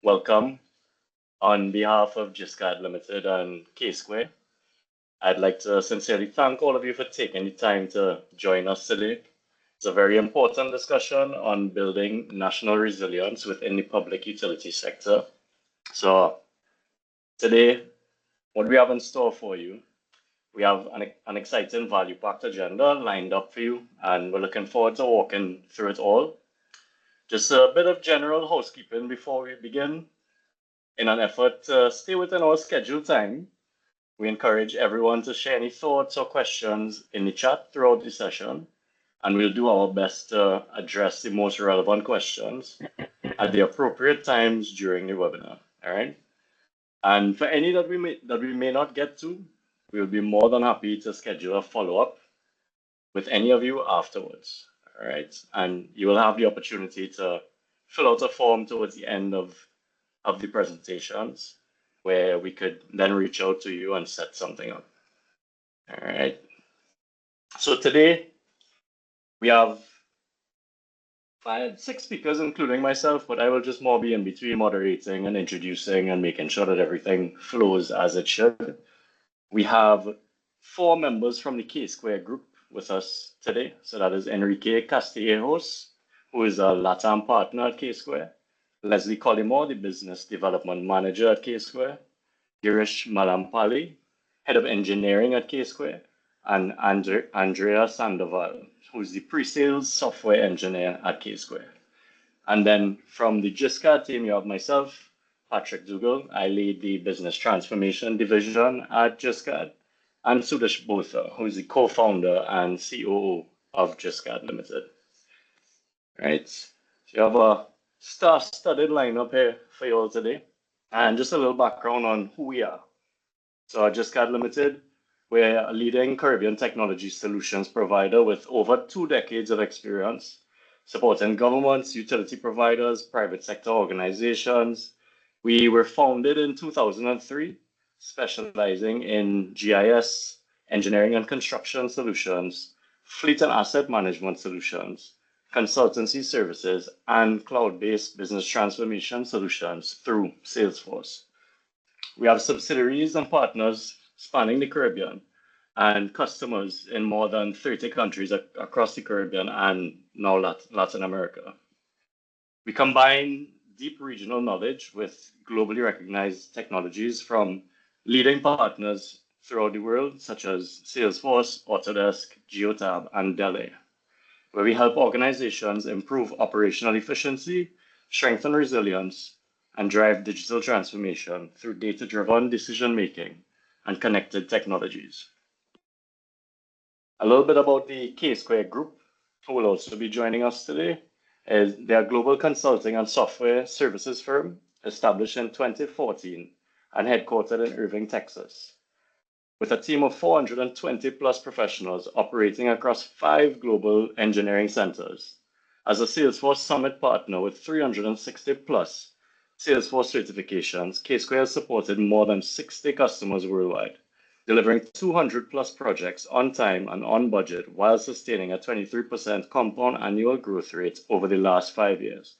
welcome on behalf of GISCAD Limited and Ksquare. I'd like to sincerely thank all of you for taking the time to join us today. It's a very important discussion on building national resilience within the public utility sector. So today, what we have in store for you, we have an exciting value-packed agenda lined up for you, and we're looking forward to walking through it all. Just a bit of general housekeeping before we begin. In an effort to stay within our scheduled time, we encourage everyone to share any thoughts or questions in the chat throughout the session, and we'll do our best to address the most relevant questions at the appropriate times during the webinar. All right. And for any that we may not get to, we'll be more than happy to schedule a follow-up with any of you afterwards. All right. And you will have the opportunity to fill out a form towards the end of the presentations where we could then reach out to you and set something up. All right. So today we have 6 speakers, including myself, but I will just more be in between moderating and introducing and making sure that everything flows as it should. We have 4 members from the Ksquare Group with us today. So that is Enrique Castellanos, who is a LATAM partner at Ksquare, Leslie Collymore, the Business Development Manager at Ksquare, Girish Malampalli, Head of Engineering at Ksquare, and Andrea Sandoval, who's the Pre-Sales Software Engineer at Ksquare. And then from the GISCAD team, you have myself, Patrick Dougal. I lead the Business Transformation Division at GISCAD, and Sudesh Botha, who's the co-founder and COO of GISCAD Limited. All right, so you have a star-studded lineup here for you all today. And just a little background on who we are. So at GISCAD Limited, we're a leading Caribbean technology solutions provider with over 2 decades of experience supporting governments, utility providers, private sector organizations. We were founded in 2003, specializing in GIS, engineering and construction solutions, fleet and asset management solutions, consultancy services, and cloud-based business transformation solutions through Salesforce. We have subsidiaries and partners spanning the Caribbean and customers in more than 30 countries across the Caribbean and now Latin America. We combine deep regional knowledge with globally recognized technologies from leading partners throughout the world, such as Salesforce, Autodesk, Geotab, and Dell, where we help organizations improve operational efficiency, strengthen resilience, and drive digital transformation through data-driven decision-making and connected technologies. A little bit about the Ksquare Group, who will also be joining us today. They are a global consulting and software services firm established in 2014 and headquartered in Irving, Texas, with a team of 420 plus professionals operating across 5 global engineering centers. As a Salesforce Summit partner with 360 plus Salesforce certifications, Ksquare has supported more than 60 customers worldwide, delivering 200 plus projects on time and on budget while sustaining a 23% compound annual growth rate over the last 5 years.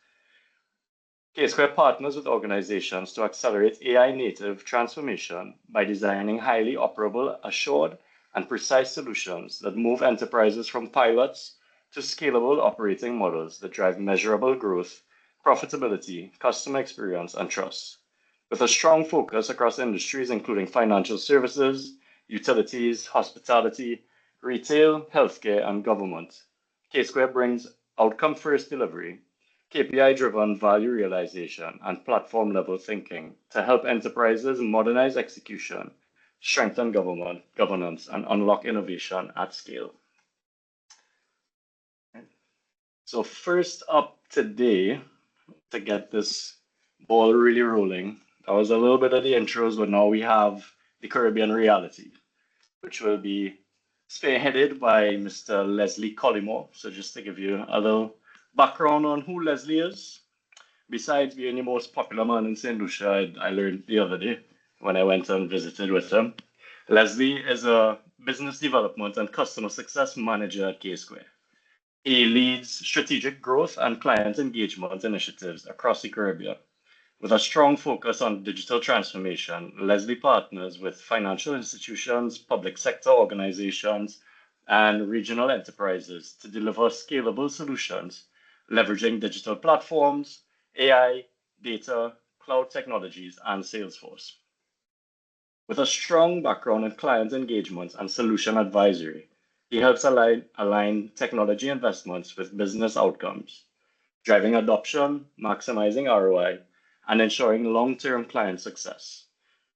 Ksquare partners with organizations to accelerate AI-native transformation by designing highly operable, assured, and precise solutions that move enterprises from pilots to scalable operating models that drive measurable growth, profitability, customer experience, and trust. With a strong focus across industries including financial services, utilities, hospitality, retail, healthcare, and government, Ksquare brings outcome-first delivery, KPI-driven value realization, and platform-level thinking to help enterprises modernize execution, strengthen governance, and unlock innovation at scale. So first up today, to get this ball really rolling, that was a little bit of the intros, but now we have the Caribbean reality, which will be spearheaded by Mr. Leslie Collymore. So just to give you a little background on who Leslie is, besides being the most popular man in St. Lucia, I learned the other day when I went and visited with him. Leslie is a business development and customer success manager at Ksquare. He leads strategic growth and client engagement initiatives across the Caribbean, With a strong focus on digital transformation, Leslie partners with financial institutions, public sector organizations, and regional enterprises to deliver scalable solutions leveraging digital platforms, AI, data, cloud technologies, and Salesforce. With a strong background in client engagement and solution advisory, he helps align technology investments with business outcomes, driving adoption, maximizing ROI, and ensuring long-term client success.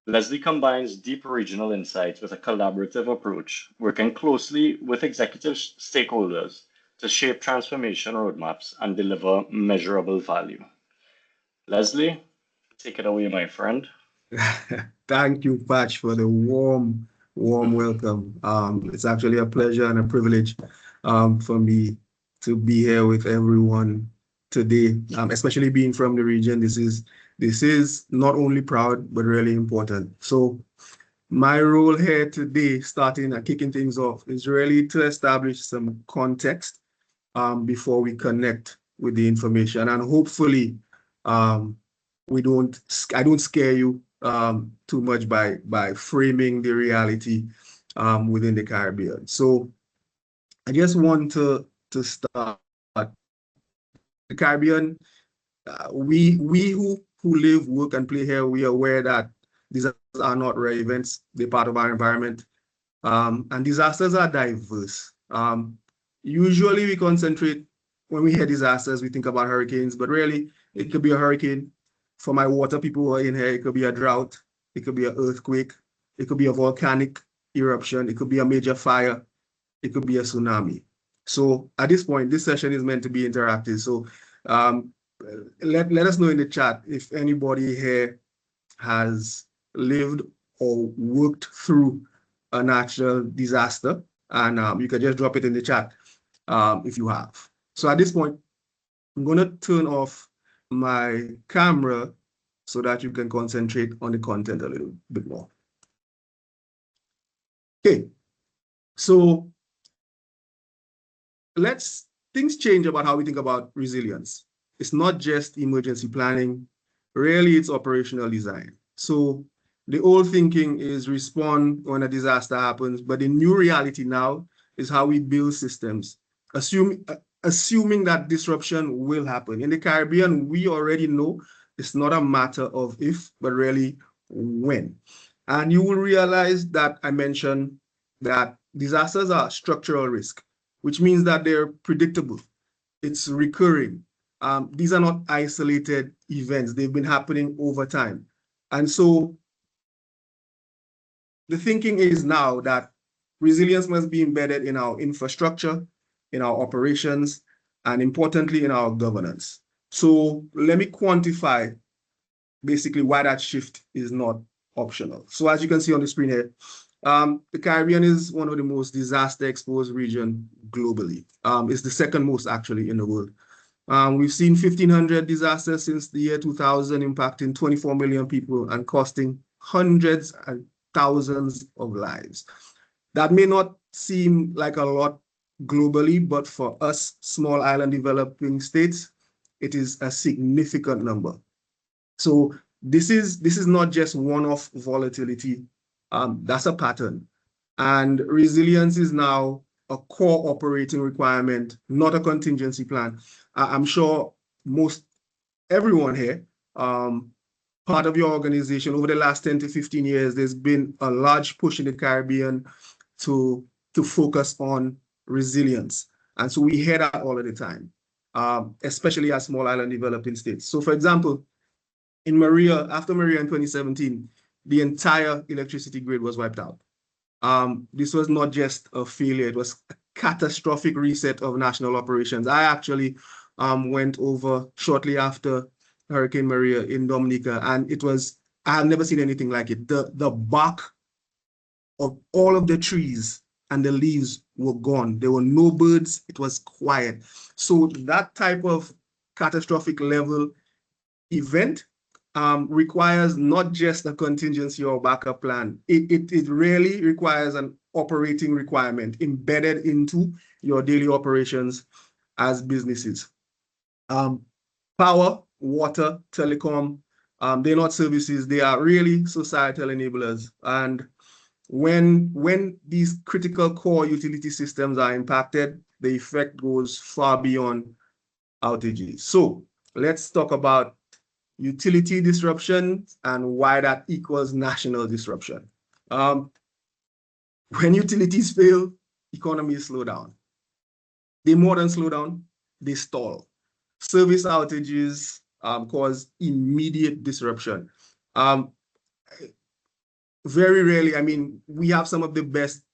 Leslie combines deep regional insights with a collaborative approach, working closely with executive stakeholders to shape transformation roadmaps and deliver measurable value. Leslie, take it away, my friend. Thank you, Patch, for the warm welcome. It's actually a pleasure and a privilege for me to be here with everyone today, especially being from the region. This is not only proud, but really important. So my role here today, starting and kicking things off, is really to establish some context before we connect with the information. And hopefully, I don't scare you too much by framing the reality within the Caribbean. So I just want to start. The Caribbean, we who live, work, and play here, we are aware that these are not rare events. They're part of our environment. And disasters are diverse. Usually we concentrate, when we hear disasters, we think about hurricanes, but really it could be a hurricane. For my water people who are in here, it could be a drought, it could be an earthquake, it could be a volcanic eruption, it could be a major fire, it could be a tsunami. So at this point, this session is meant to be interactive. So let us know in the chat if anybody here has lived or worked through a natural disaster, and you can just drop it in the chat if you have. So at this point, I'm going to turn off my camera so that you can concentrate on the content a little bit more. Okay, so things change about how we think about resilience. It's not just emergency planning, really it's operational design. So the old thinking is respond when a disaster happens, but the new reality now is how we build systems, assuming that disruption will happen. In the Caribbean, we already know it's not a matter of if, but really when. And you will realize that I mentioned that disasters are structural risk, which means that they're predictable. It's recurring. These are not isolated events. They've been happening over time. And so the thinking is now that resilience must be embedded in our infrastructure, in our operations, and importantly, in our governance. So let me quantify basically why that shift is not optional. So as you can see on the screen here, the Caribbean is one of the most disaster-exposed regions globally. It's the second most actually in the world. We've seen 1,500 disasters since the year 2000, impacting 24 million people and costing hundreds and thousands of lives. That may not seem like a lot globally, but for us small island developing states, it is a significant number. So this is not just one-off volatility, that's a pattern. And resilience is now a core operating requirement, not a contingency plan. I'm sure everyone here, part of your organization over the last 10 to 15 years, there's been a large push in the Caribbean to focus on resilience. And so we hear that all of the time, especially as small island developing states. So for example, after Maria in 2017, the entire electricity grid was wiped out. This was not just a failure, it was a catastrophic reset of national operations. I actually went over shortly after Hurricane Maria in Dominica, and I have never seen anything like it. The bark of all of the trees and the leaves were gone. There were no birds, it was quiet. So that type of catastrophic level event requires not just a contingency or backup plan. It really requires an operating requirement embedded into your daily operations as businesses. Power, water, telecom, They're not services, they are really societal enablers. And when these critical core utility systems are impacted, the effect goes far beyond outages. So let's talk about utility disruption and why that equals national disruption. When utilities fail, economies slow down. They more than slow down, they stall. Service outages cause immediate disruption. Very rarely, I mean, we have some of the best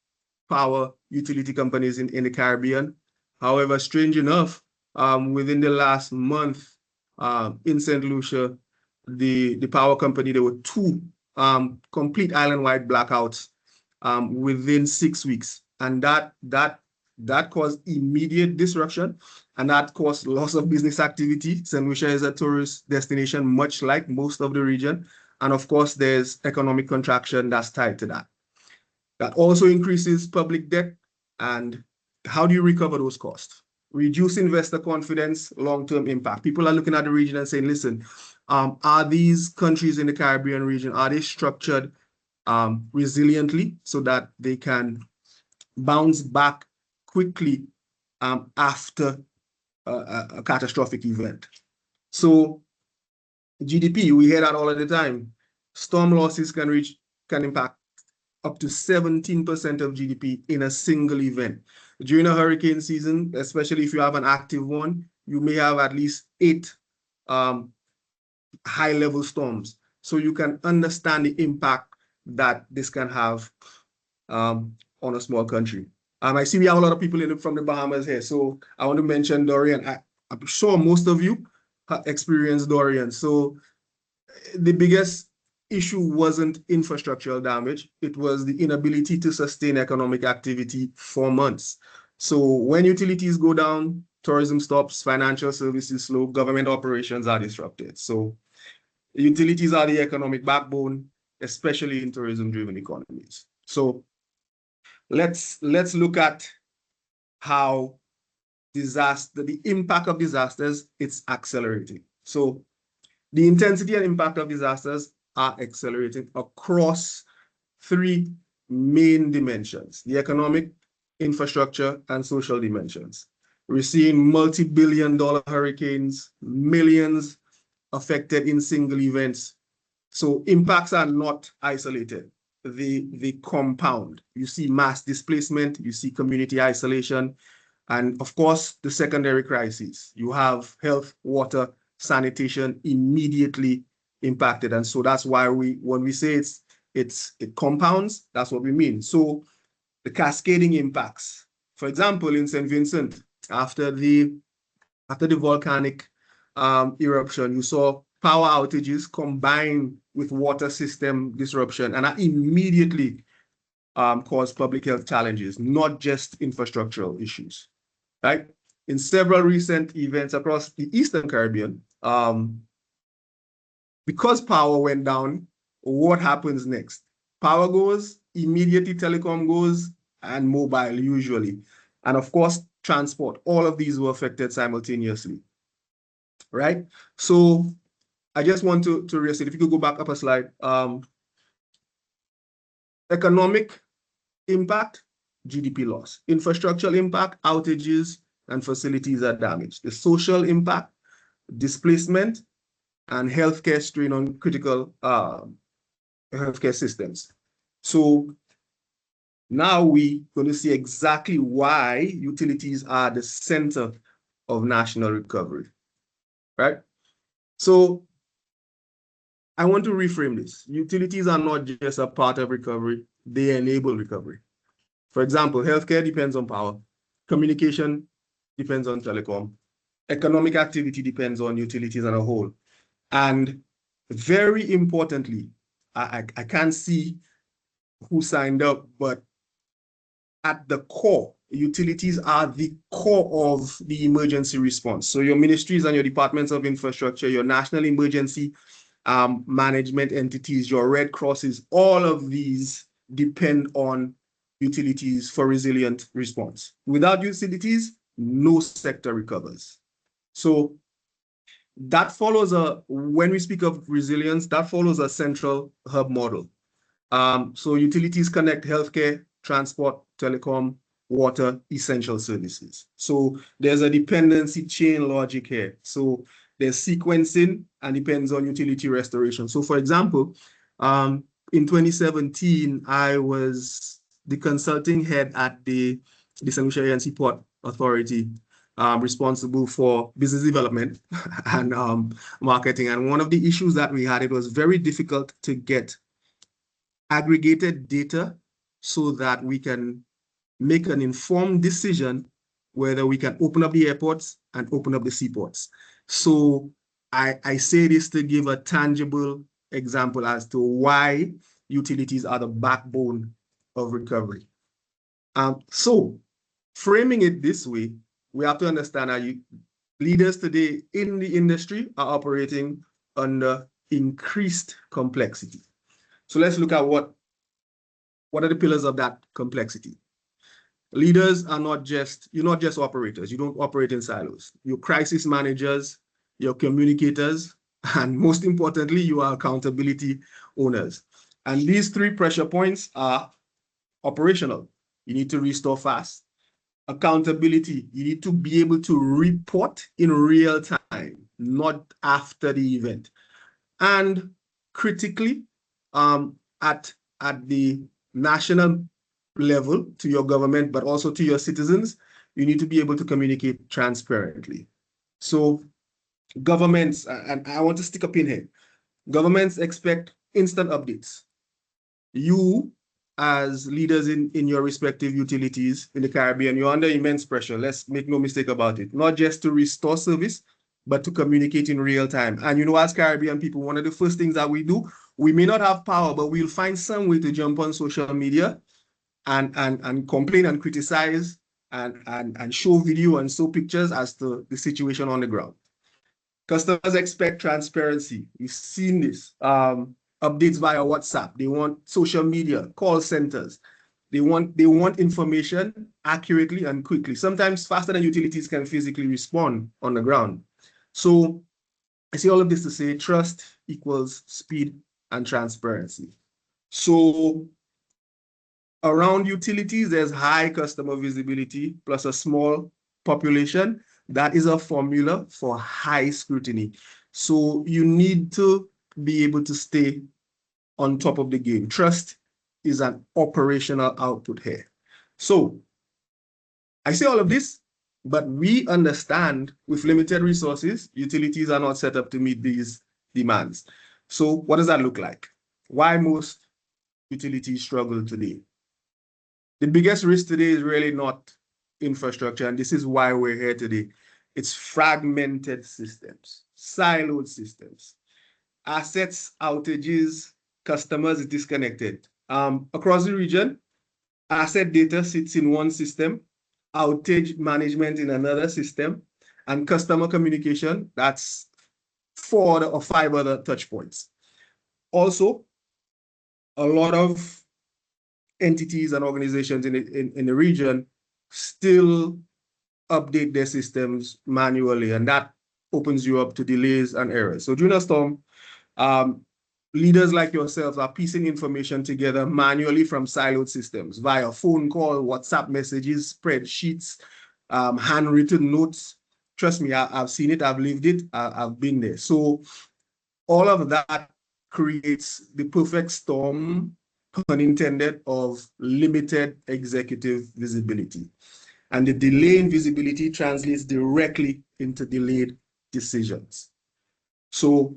power utility companies in the Caribbean. However, strange enough, within the last month in St. Lucia, the power company, there were two complete island-wide blackouts within 6 weeks. And that caused immediate disruption, and that caused loss of business activity. St. Lucia is a tourist destination, much like most of the region. And of course, there's economic contraction that's tied to that. That also increases public debt. And how do you recover those costs? Reduce investor confidence, long-term impact. People are looking at the region and saying, listen, are these countries in the Caribbean region, are they structured resiliently so that they can bounce back quickly after a catastrophic event? So GDP, we hear that all of the time. Storm losses can impact up to 17% of GDP in a single event. During a hurricane season, especially if you have an active one, you may have at least 8 high-level storms. So you can understand the impact that this can have on a small country. I see we have a lot of people from the Bahamas here. So I want to mention Dorian. I'm sure most of you have experienced Dorian. So the biggest issue wasn't infrastructural damage. It was the inability to sustain economic activity for months. So when utilities go down, tourism stops, financial services slow, government operations are disrupted. So utilities are the economic backbone, especially in tourism-driven economies. So let's look at how the impact of disasters, it's accelerating. So the intensity and impact of disasters are accelerating across 3 main dimensions: the economic, infrastructure, and social dimensions. We're seeing multi-billion-dollar hurricanes, millions affected in single events. So impacts are not isolated. They compound. You see mass displacement, you see community isolation, and of course, the secondary crises. You have health, water, sanitation immediately impacted. And so that's why when we say it compounds, that's what we mean. So the cascading impacts. For example, in St. Vincent, after the volcanic eruption, you saw power outages combined with water system disruption, and that immediately caused public health challenges, not just infrastructural issues, right? In several recent events across the Eastern Caribbean, because power went down, what happens next? Power goes, immediately telecom goes, and mobile usually. And of course, transport. All of these were affected simultaneously, right? So I just want to reassert, if you could go back up a slide. Economic impact, GDP loss. Infrastructural impact, outages, and facilities are damaged. The social impact, displacement, and healthcare strain on critical healthcare systems. So now we're going to see exactly why utilities are the center of national recovery, right? So I want to reframe this. Utilities are not just a part of recovery, they enable recovery. For example, healthcare depends on power, communication depends on telecom, economic activity depends on utilities as a whole. And very importantly, I can't see who signed up, but at the core, utilities are the core of the emergency response. So your ministries and your departments of infrastructure, your national emergency management entities, your Red Crosses, all of these depend on utilities for resilient response. Without utilities, no sector recovers. So that follows when we speak of resilience, that follows a central hub model. So utilities connect healthcare, transport, telecom, water, essential services. So there's a dependency chain logic here. So there's sequencing and depends on utility restoration. So for example, in 2017, I was the consulting head at the St. Lucia and Seaport Authority, responsible for business development and marketing. And one of the issues that we had, it was very difficult to get aggregated data so that we can make an informed decision whether we can open up the airports and open up the seaports. So I say this to give a tangible example as to why utilities are the backbone of recovery. So framing it this way, we have to understand that leaders today in the industry are operating under increased complexity. So let's look at what are the pillars of that complexity. Leaders are you're not just operators. You don't operate in silos. You're crisis managers, you're communicators, and most importantly, you are accountability owners. And these three pressure points are operational. You need to restore fast. Accountability, you need to be able to report in real time, not after the event. And critically, at the national level to your government, but also to your citizens, you need to be able to communicate transparently. So governments, and I want to stick a pin here, governments expect instant updates. You, as leaders in your respective utilities in the Caribbean, you're under immense pressure. Let's make no mistake about it. Not just to restore service, but to communicate in real time. And you know, as Caribbean people, one of the first things that we do, we may not have power, but we'll find some way to jump on social media and complain and criticize and show video and show pictures as to the situation on the ground. Customers expect transparency. We've seen this. Updates via WhatsApp. They want social media, call centers. They want information accurately and quickly, sometimes faster than utilities can physically respond on the ground. So I say all of this to say trust equals speed and transparency. So around utilities, there's high customer visibility plus a small population. That is a formula for high scrutiny. So you need to be able to stay on top of the game. Trust is an operational output here. So I say all of this, but we understand with limited resources, utilities are not set up to meet these demands. So what does that look like? Why most utilities struggle today? The biggest risk today is really not infrastructure, and this is why we're here today. It's fragmented systems, siloed systems, assets, outages, customers is disconnected. Across the region, asset data sits in one system, outage management in another system, and customer communication, that's 4 or 5 other touch points. Also, a lot of entities and organizations in the region still update their systems manually, and that opens you up to delays and errors. So during a storm, leaders like yourselves are piecing information together manually from siloed systems via phone call, WhatsApp messages, spreadsheets, handwritten notes. Trust me, I've seen it, I've lived it, I've been there. So all of that creates the perfect storm, pun intended, of limited executive visibility. And the delay in visibility translates directly into delayed decisions. So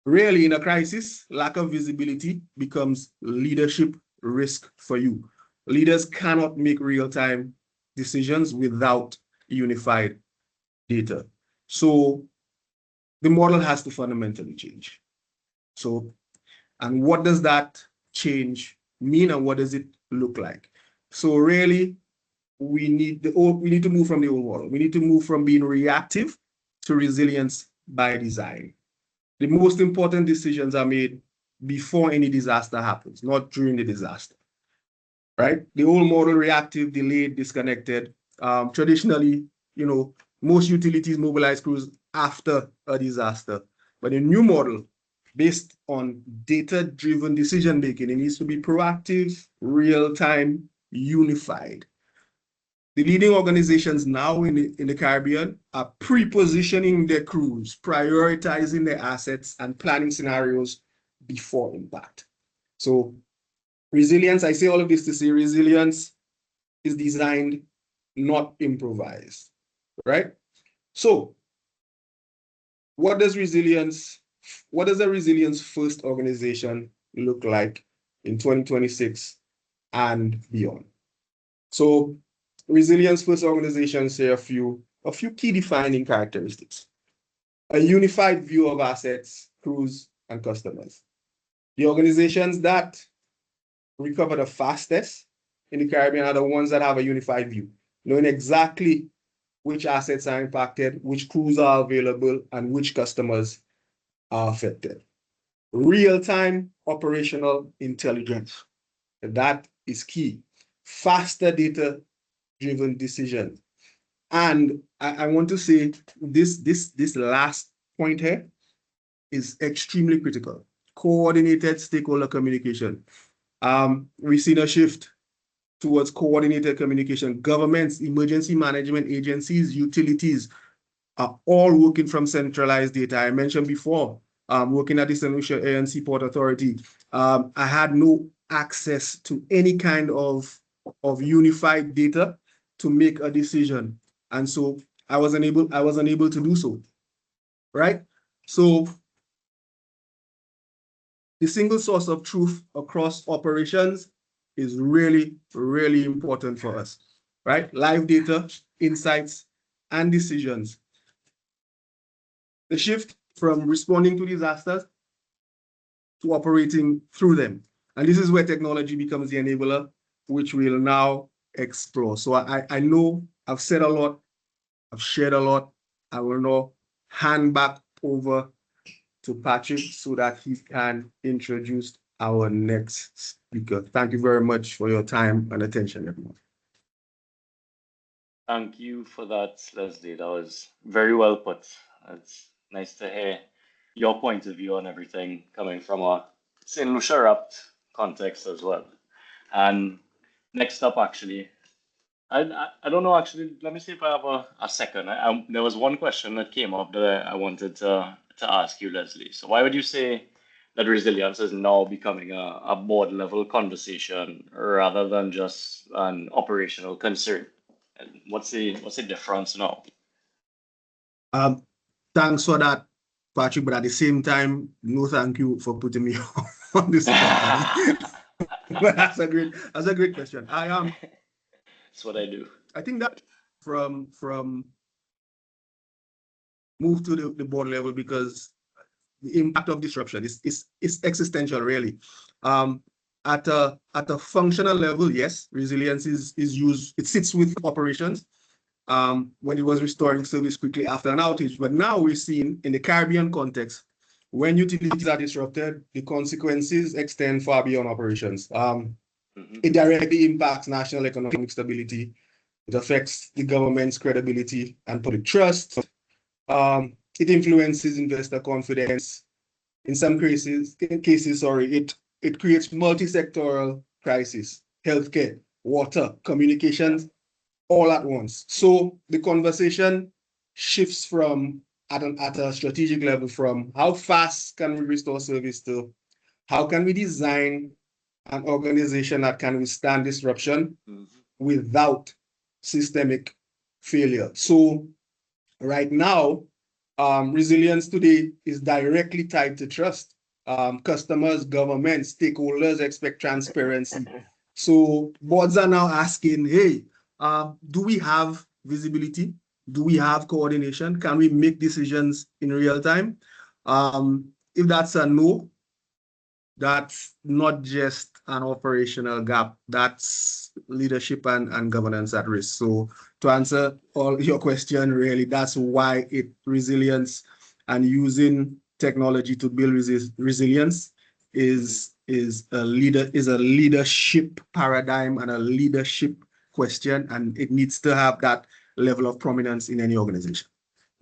really, in a crisis, lack of visibility becomes leadership risk for you. Leaders cannot make real-time decisions without unified data. So the model has to fundamentally change. So, and what does that change mean, and what does it look like? So really, we need to move from the old model. We need to move from being reactive to resilience by design. The most important decisions are made before any disaster happens, not during the disaster, right? The old model, reactive, delayed, disconnected. Traditionally, you know, most utilities mobilize crews after a disaster. But a new model based on data-driven decision-making, it needs to be proactive, real-time, unified. The leading organizations now in the Caribbean are pre-positioning their crews, prioritizing their assets, and planning scenarios before impact. So resilience, I say all of this to say resilience is designed, not improvised, right? So what does a resilience first organization look like in 2026 and beyond? So resilience first organizations say a few key defining characteristics. A unified view of assets, crews, and customers. The organizations that recover the fastest in the Caribbean are the ones that have a unified view, knowing exactly which assets are impacted, which crews are available, and which customers are affected. Real-time operational intelligence. That is key. Faster data-driven decisions. And I want to say this last point here is extremely critical. Coordinated stakeholder communication. We've seen a shift towards coordinated communication. Governments, emergency management agencies, utilities are all working from centralized data. I mentioned before, working at the St. Lucia Air and Seaport Authority, I had no access to any kind of unified data to make a decision. And so I was unable to do so, right? So the single source of truth across operations is really, really important for us, right? Live data, insights, and decisions. The shift from responding to disasters to operating through them. And this is where technology becomes the enabler, which we'll now explore. So I know I've said a lot, I've shared a lot. I will now hand back over to Patrick so that he can introduce our next speaker. Thank you very much for your time and attention, everyone. Thank you for that, Leslie. That was very well put. It's nice to hear your point of view on everything coming from a St. Lucia wrapped context as well. And next up, actually, I don't know, actually, let me see if I have a second. There was one question that came up that I wanted to ask you, Leslie. So why would you say that resilience is now becoming a board level conversation rather than just an operational concern? And what's the difference now? Thanks for that, Patrick, but at the same time, no thank you for putting me on this spot. But that's a great question. That's what I do. I think that from move to the board level because the impact of disruption is existential, really. At a functional level, yes, resilience is used. It sits with operations when it was restoring service quickly after an outage. But now we're seeing in the Caribbean context, when utilities are disrupted, the consequences extend far beyond operations. It directly impacts national economic stability. It affects the government's credibility and public trust. It influences investor confidence. In some cases, it creates multi-sectoral crisis, healthcare, water, communications, all at once. So the conversation shifts from at a strategic level from how fast can we restore service to how can we design an organization that can withstand disruption without systemic failure. So right now, resilience today is directly tied to trust. Customers, governments, stakeholders expect transparency. So boards are now asking, hey, do we have visibility? Do we have coordination? Can we make decisions in real time? If that's a no, that's not just an operational gap, that's leadership and governance at risk. So to answer all your question, really, that's why resilience and using technology to build resilience is a leadership paradigm and a leadership question, and it needs to have that level of prominence in any organization.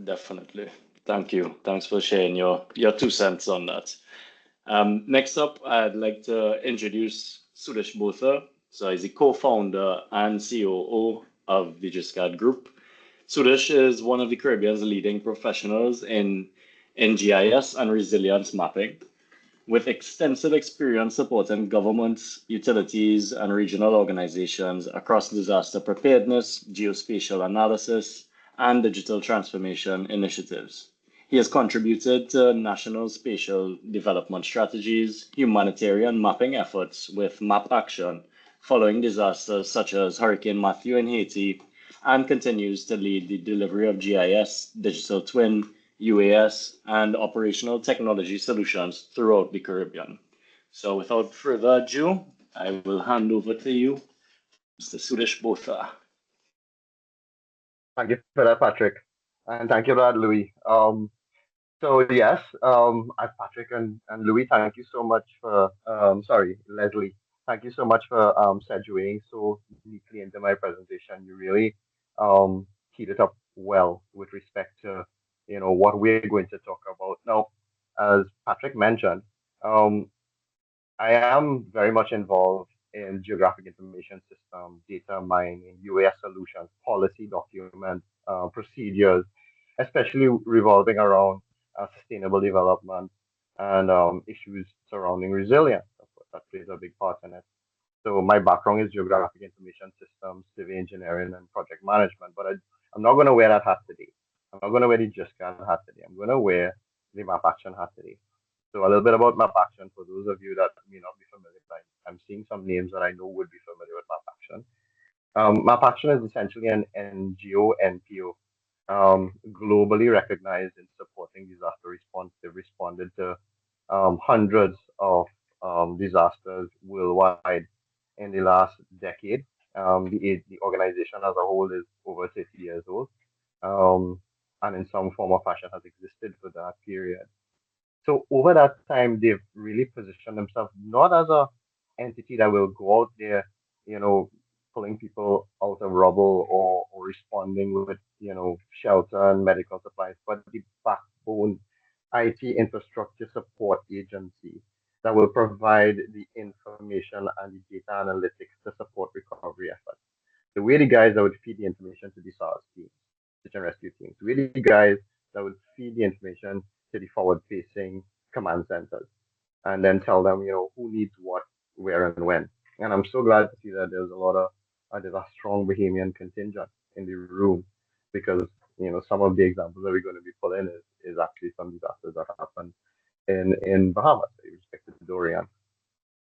Definitely. Thank you. Thanks for sharing your 2 cents on that. Next up, I'd like to introduce Suresh Botha. So he's the co-founder and COO of the GISCAD Group. Suresh is one of the Caribbean's leading professionals in GIS and resilience mapping, with extensive experience supporting governments, utilities, and regional organizations across disaster preparedness, geospatial analysis, and digital transformation initiatives. He has contributed to national spatial development strategies, humanitarian mapping efforts with Map Action following disasters such as Hurricane Matthew in Haiti, and continues to lead the delivery of GIS, digital twin, UAS, and operational technology solutions throughout the Caribbean. So without further ado, I will hand over to you, Mr. Suresh Botha. Thank you for that, Patrick. And thank you for that, Louis. So yes, I, Patrick and Louis, thank you so much for sorry, Leslie. Thank you so much for segueing so neatly into my presentation. You really teed it up well with respect to what we're going to talk about. Now, as Patrick mentioned, um, I am very much involved in geographic information system, data mining, UAS solutions, policy documents, procedures, especially revolving around sustainable development and issues surrounding resilience. Of course, that plays a big part in it. So my background is geographic information systems, civil engineering, and project management. But I'm not going to wear that hat today. I'm not going to wear the Just Gun hat today. I'm going to wear the Map Action hat today. So a little bit about Map Action for those of you that may not be familiar. I'm seeing some names that I know would be familiar with Map Action. Map Action is essentially an NGO, NPO, globally recognized in supporting disaster response. They've responded to hundreds of disasters worldwide in the last decade. The organization as a whole is over 30 years old, um, and in some form or fashion has existed for that period. So over that time, they've really positioned themselves not as a entity that will go out there, you know, pulling people out of rubble or responding with, shelter and medical supplies, but the backbone IT infrastructure support agency that will provide the information and the data analytics to support recovery efforts. So we're the guys that would feed the information to the SARS teams, search and rescue teams. We're the guys that would feed the information to the forward-facing command centers and then tell them, who needs what, where, and when. And I'm so glad to see that there's a strong Bahamian contingent in the room because, some of the examples that we're going to be pulling is actually some disasters that happened in Bahamas, with respect to Dorian.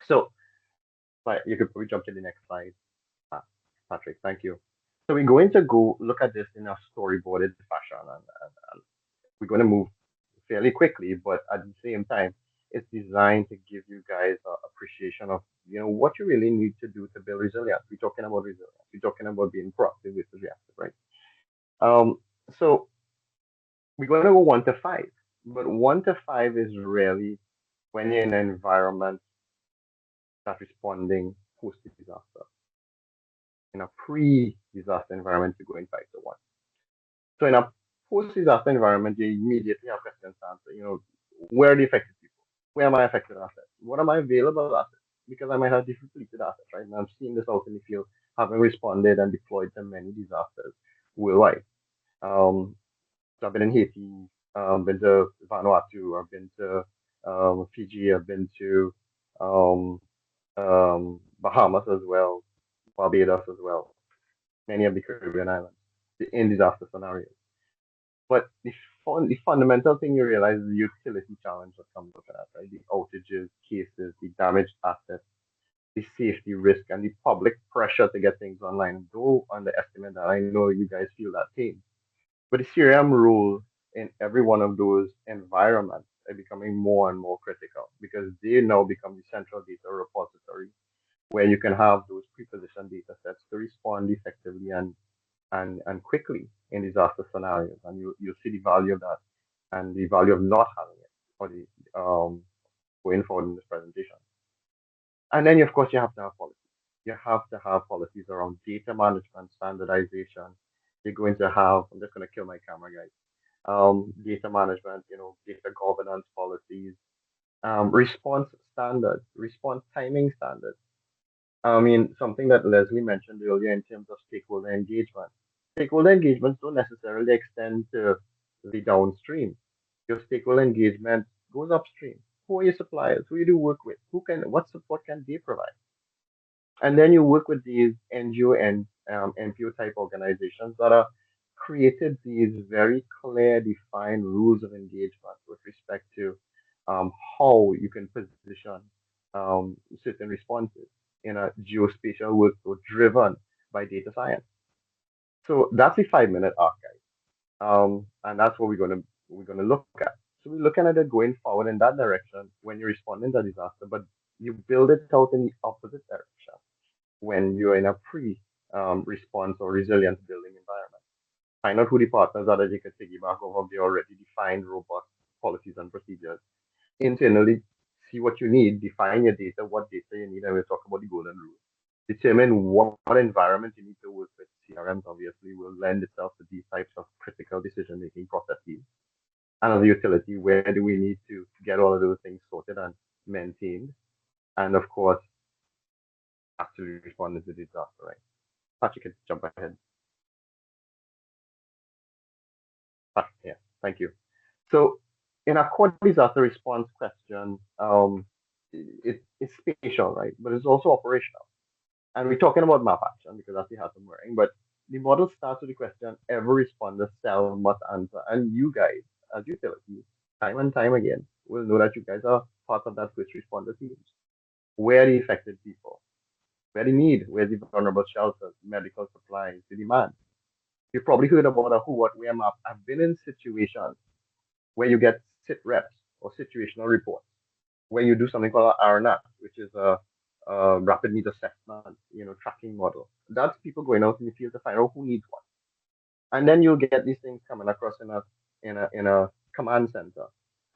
So, like, you could probably jump to the next slide. Ah, Patrick, thank you. So we're going to go look at this in a storyboarded fashion, and we're going to move fairly quickly, but at the same time, it's designed to give you guys an appreciation of what you really need to do to build resilience. We're talking about resilience. We're talking about being proactive with reactive, right? Um, so we're going to go 1 to 5, but 1 to 5 is really when you're in an environment that's responding post disaster. In a pre-disaster environment, you're going 5 to 1. So in a post-disaster environment, you immediately have questions to answer. Where are the affected people? Where am I affected assets? What are my available assets? Because I might have depleted assets, right? And I'm seeing this out in the field, having responded and deployed to many disasters worldwide. Um, so I've been in Haiti, been to Vanuatu, I've been to Fiji, I've been to um, Bahamas as well, Barbados as well, many of the Caribbean islands in disaster scenarios. But the fundamental thing you realize is the utility challenge that comes with that, right? The outages, cases, the damaged assets, the safety risk, and the public pressure to get things online. Don't underestimate that. I know you guys feel that pain. But the CRM role in every one of those environments are becoming more and more critical because they now become the central data repository where you can have those pre-positioned data sets to respond effectively and quickly in disaster scenarios. And you see the value of that and the value of not having it for the going forward in this presentation. And then of course you have to have policies. You have to have policies around data management, standardization, You're going to have, I'm just going to kill my camera, guys. Data management, data governance policies, response standards, response timing standards. I mean, something that Leslie mentioned earlier in terms of stakeholder engagement. Stakeholder engagements don't necessarily extend to the downstream. Your stakeholder engagement goes upstream. Who are your suppliers? Who you do work with? What support can they provide? And then you work with these NGO and NPO type organizations that are created these very clear, defined rules of engagement with respect to how you can position certain responses in a geospatial workflow driven by data science. So that's the 5 minute archive, and that's what we're gonna look at. So we're looking at it going forward in that direction when you're responding to disaster, but you build it out in the opposite direction when you're in a pre response or resilience building environment. Find out who the partners are that you can piggyback off of the already defined robust policies and procedures. Internally, see what you need, define your data, what data you need, and we'll talk about the golden rule. Determine what environment you need to work with. CRMs obviously will lend itself to these types of critical decision making processes. And as a utility, where do we need to get all of those things sorted and maintained? And of course, actually respond to disaster, right? Patrick, could jump ahead. Yeah, thank you. So, in a core disaster response question, it's spatial, right? But it's also operational. And we're talking about map action because that's the hat I'm wearing. But the model starts with the question every responder cell must answer. And you guys, as utilities, time and time again, will know that you guys are part of that first responder teams. Where are the affected people? Where the need? Where the vulnerable shelters, medical supplies, the demand? You've probably heard about a who, what, where map. I've been in situations where you get sit reps or situational reports, where you do something called a RNAP, which is a rapid need assessment, tracking model. That's people going out in the field to find out who needs what. And then you'll get these things coming across in a command center.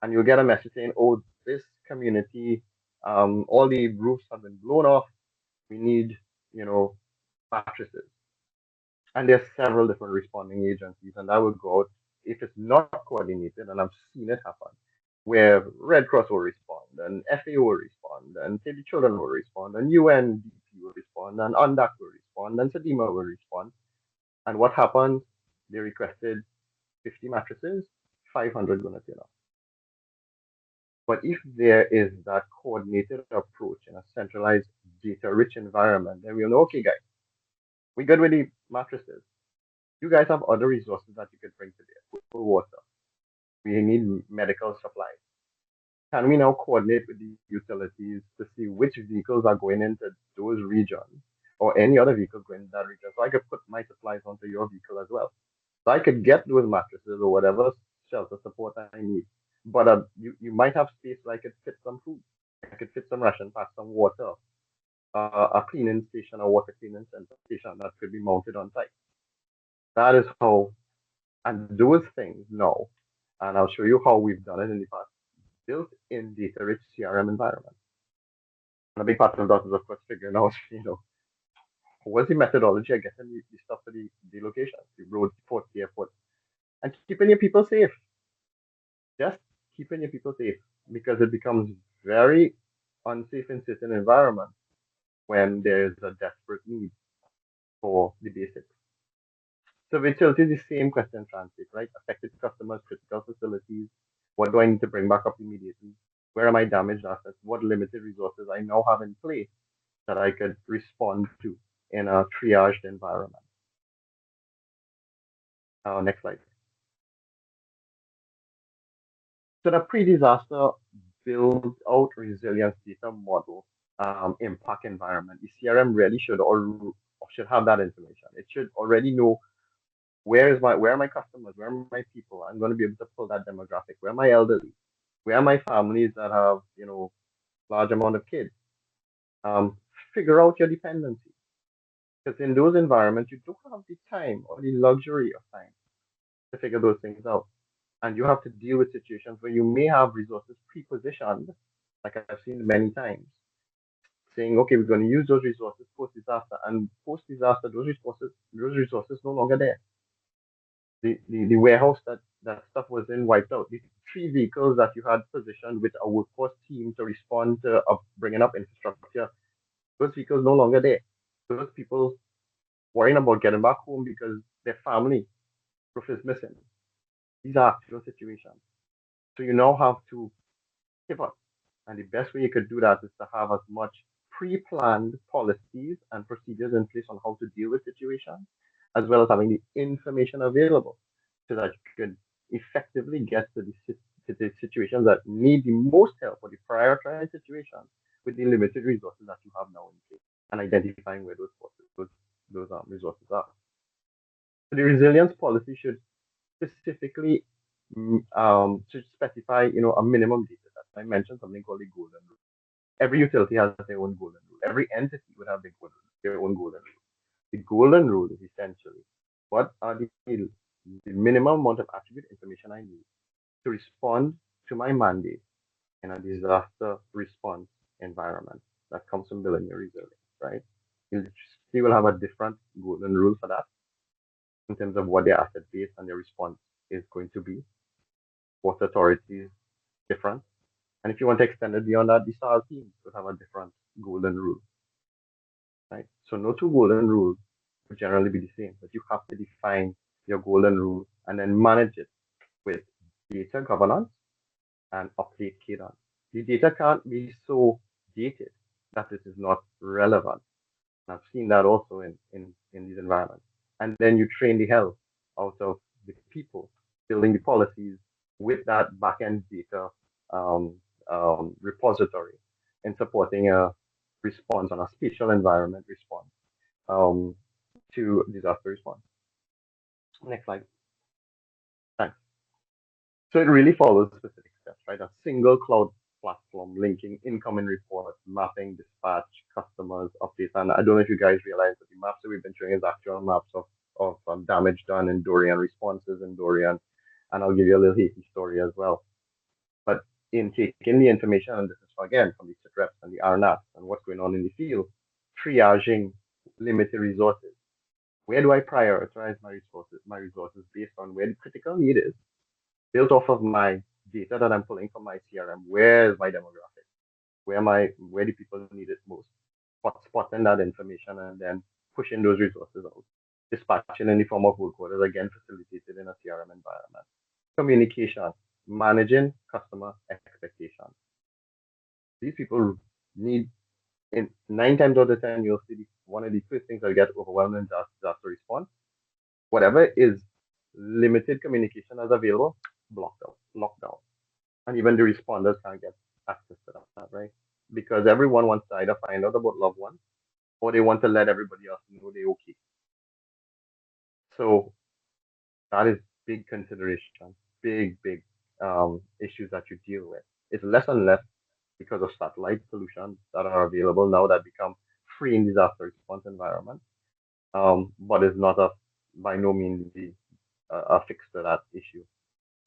And you'll get a message saying, oh, this community, all the roofs have been blown off. We need, mattresses. And there's several different responding agencies, and I will go out if it's not coordinated, and I've seen it happen, where Red Cross will respond, and FAO will respond, and Save the Children will respond, and UNDP will respond, and UNDAC will respond, and SEDIMA will respond. And what happened? They requested 50 mattresses, 500 gonna turn up. But if there is that coordinated approach in a centralized data-rich environment, then we'll know, okay, guys, we good with the mattresses. You guys have other resources that you could bring to bear. Water. We need medical supplies. Can we now coordinate with the utilities to see which vehicles are going into those regions or any other vehicles going into that region? So I could put my supplies onto your vehicle as well. So I could get those mattresses or whatever shelter support I need. But you might have space where I could fit some food. I could fit some ration packs, some water, a cleaning station, a water cleaning center station that could be mounted on site. That is how, and those things now, and I'll show you how we've done it in the past, built in data-rich CRM environment. And a big part of that is, of course, figuring out, what's the methodology I get in the stuff for the locations, the road, port, the airport, and keeping your people safe. Just keeping your people safe, because it becomes very unsafe in certain environments when there's a desperate need for the basics. So utility is the same question translate, right? Affected customers, critical facilities. What do I need to bring back up immediately? Where are my damaged assets? What limited resources I now have in place that I could respond to in a triaged environment? Next slide. So the pre-disaster build out resilience data model impact environment. The CRM really should have that information. It should already know where are my customers, where are my people. I'm going to be able to pull that demographic. Where are my elderly? Where are my families that have large amount of kids? Figure out your dependency, because in those environments you don't have the time or the luxury of time to figure those things out, and you have to deal with situations where you may have resources pre-positioned, like I've seen many times, saying, okay, we're going to use those resources post disaster, and post disaster those resources no longer there. the warehouse that stuff was in wiped out. The 3 vehicles that you had positioned with a workforce team to respond to bringing up infrastructure, those vehicles no longer there. Those people worrying about getting back home because their family roof is missing. These are actual situations. So you now have to pivot. And the best way you could do that is to have as much pre-planned policies and procedures in place on how to deal with situations, as well as having the information available so that you could effectively get to the situations that need the most help or the prioritized situations with the limited resources that you have now in place and identifying where those resources are. So the resilience policy should specifically should specify, a minimum data set. I mentioned something called the golden rule. Every utility has their own golden rule. Every entity would have their own golden rule. The golden rule is essentially what are the minimum amount of attribute information I need to respond to my mandate in a disaster response environment that comes from building your resilience, right? You will have a different golden rule for that in terms of what their asset base and their response is going to be. Water authorities different. And if you want to extend it beyond that, the SAR teams would have a different golden rule, right? So no two golden rules would generally be the same, but you have to define your golden rule and then manage it with data governance and update cadence. The data can't be so dated that it is not relevant. And I've seen that also in these environments. And then you train the hell out of the people building the policies with that backend data um, repository and supporting a response on a spatial environment response um, to disaster response. Next slide. Thanks. So it really follows specific steps, right? A single cloud platform linking incoming reports, mapping, dispatch, customers, updates. And I don't know if you guys realize that the maps that we've been showing is actual maps of damage done in Dorian, responses in Dorian. And I'll give you a little Haiti story as well. But in taking the information, and this is again from the sit reps and the RNAs and what's going on in the field, triaging limited resources. Where do I prioritize my resources based on where the critical need is, built off of my data that I'm pulling from my CRM? Where is my demographic? Where do people need it most? Spotting that information and then pushing those resources out. Dispatching in the form of work orders, again facilitated in a CRM environment. Communication, managing customer expectations. These people need, in 9 times out of 10, you'll see one of the first things that get overwhelmed in disaster response. Whatever is limited communication as available, blocked out, locked down. And even the responders can't get access to that, right? Because everyone wants to either find out about loved ones or they want to let everybody else know they're okay. So that is big consideration, big issues that you deal with. It's less and less because of satellite solutions that are available now that become free in disaster response environment. But it's not by no means a fix to that issue.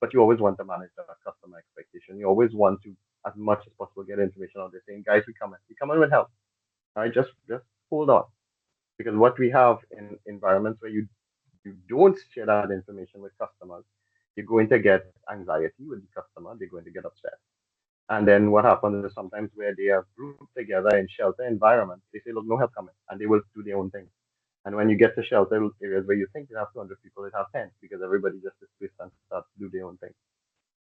But you always want to manage that customer expectation. You always want to, as much as possible, get information out there saying, guys, we come in with help. All right, just hold on. Because what we have in environments where you don't share that information with customers, you're going to get anxiety with the customer, they're going to get upset. And then what happens is sometimes where they are grouped together in shelter environments, they say, look, no help coming, and they will do their own thing. And when you get to shelter areas where you think you have 200 people, it have 10 because everybody just dispersed and start to do their own thing.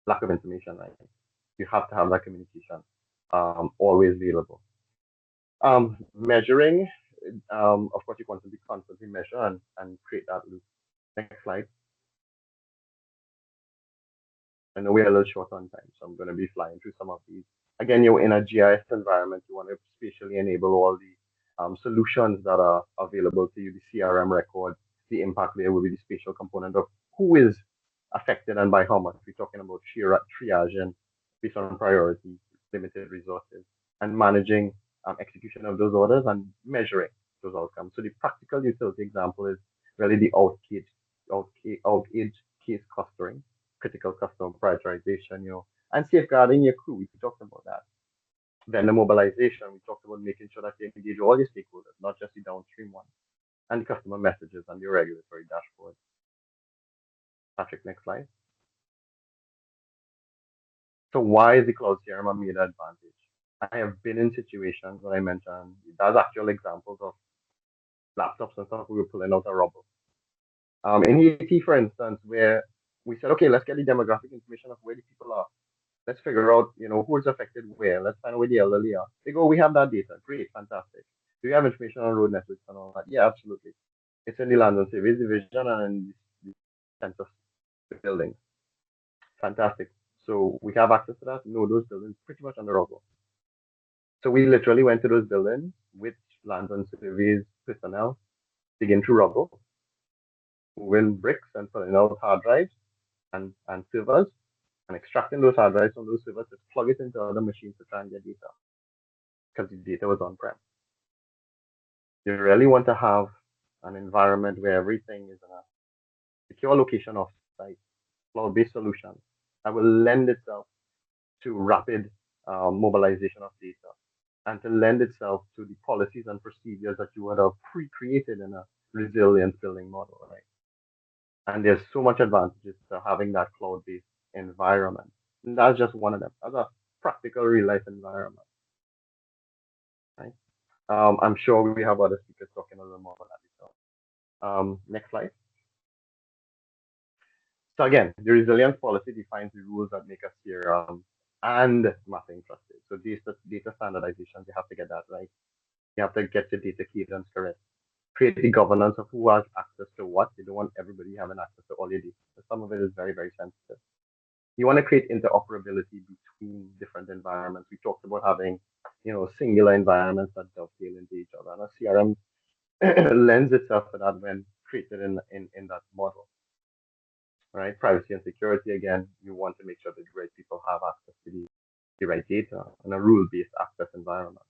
Lack of information, right? You have to have that communication always available. Measuring, of course, you constantly measure and create that loop. Next slide. I know we're a little short on time, so I'm going to be flying through some of these. Again, you're in a GIS environment. You want to spatially enable all the solutions that are available to you, the CRM record, the impact layer will be the spatial component of who is affected and by how much. We're talking about triaging based on priority, limited resources, and managing execution of those orders and measuring those outcomes. So the practical utility example is really the outage case clustering, critical customer prioritization, and safeguarding your crew. We talked about that. Vendor mobilization, we talked about making sure that you engage all your stakeholders, not just the downstream ones, and the customer messages and your regulatory dashboard. Patrick, next slide. So why is the cloud CRM a major advantage? I have been in situations where I mentioned there's actual examples of laptops and stuff we were pulling out of rubble. In Haiti, for instance, where we said, okay, let's get the demographic information of where the people are. Let's figure out, who is affected where. Let's find out where the elderly are. They go, we have that data. Great, fantastic. Do you have information on road networks and all that? Yeah, absolutely. It's in the Land and Surveys Division and in the census buildings. Fantastic. So we have access to that. No, those buildings pretty much under rubble. So we literally went to those buildings with Land and Surveys personnel, digging through rubble, moving bricks and putting out hard drives and servers, and extracting those hard drives from those servers to plug it into other machines to try and get data because the data was on-prem. You really want to have an environment where everything is in a secure location off-site, cloud-based solution that will lend itself to rapid mobilization of data and to lend itself to the policies and procedures that you would have pre-created in a resilience building model, right? And there's so much advantages to having that cloud-based environment. And that's just one of them. That's a practical real-life environment, right? I'm sure we have other speakers talking a little more about that. Next slide. So again, the resilience policy defines the rules that make us CRM and mapping trusted. So data standardization, you have to get that right. You have to get the data cadence correct. Create the governance of who has access to what. You don't want everybody having access to all your data. Some of it is very, very sensitive. You want to create interoperability between different environments. We talked about having, singular environments that dovetail into each other. And a CRM lends itself to that when created in that model, right? Privacy and security, again, you want to make sure that the right people have access to the right data in a rule-based access environment.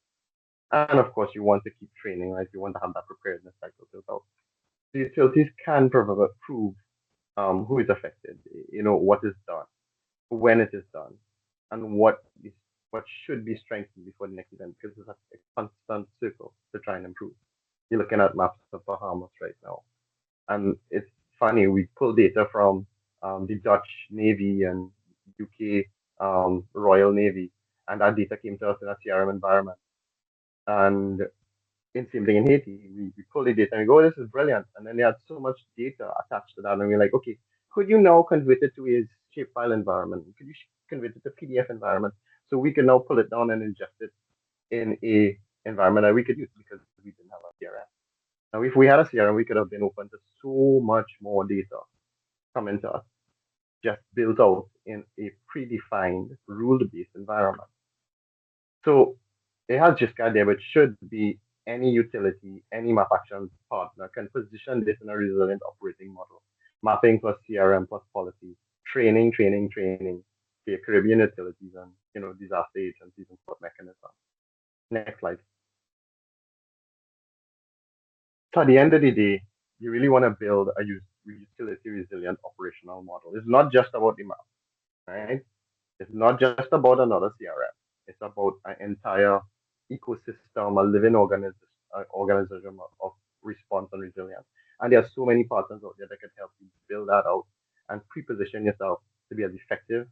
And of course, you want to keep training, right? You want to have that preparedness cycle built out. The utilities can prove who is affected, what is done, when it is done, and what should be strengthened before the next event, because it's a constant circle to try and improve. You're looking at maps of Bahamas right now, and it's funny, we pull data from the Dutch Navy and UK Royal Navy, and that data came to us in a CRM environment. And in same thing in Haiti, we pull the data and we go, oh, this is brilliant. And then they had so much data attached to that, and we're like, okay, could you now convert it to a shapefile environment? Could you convert it to PDF environment? So we can now pull it down and ingest it in a environment that we could use because we didn't have a CRM. Now, if we had a CRM, we could have been open to so much more data coming to us, just built out in a predefined rule-based environment. So it has GISCAD there, but should be any utility, any map action partner can position this in a resilient operating model. Mapping plus CRM plus policy, training for your Caribbean utilities and disaster agencies and support mechanisms. Next slide. So at the end of the day, you really want to build a utility resilient operational model. It's not just about the map, right? It's not just about another CRM. It's about an entire ecosystem, a living organization of response and resilience. And there are so many partners out there that can help you build that out and pre-position yourself to be as effective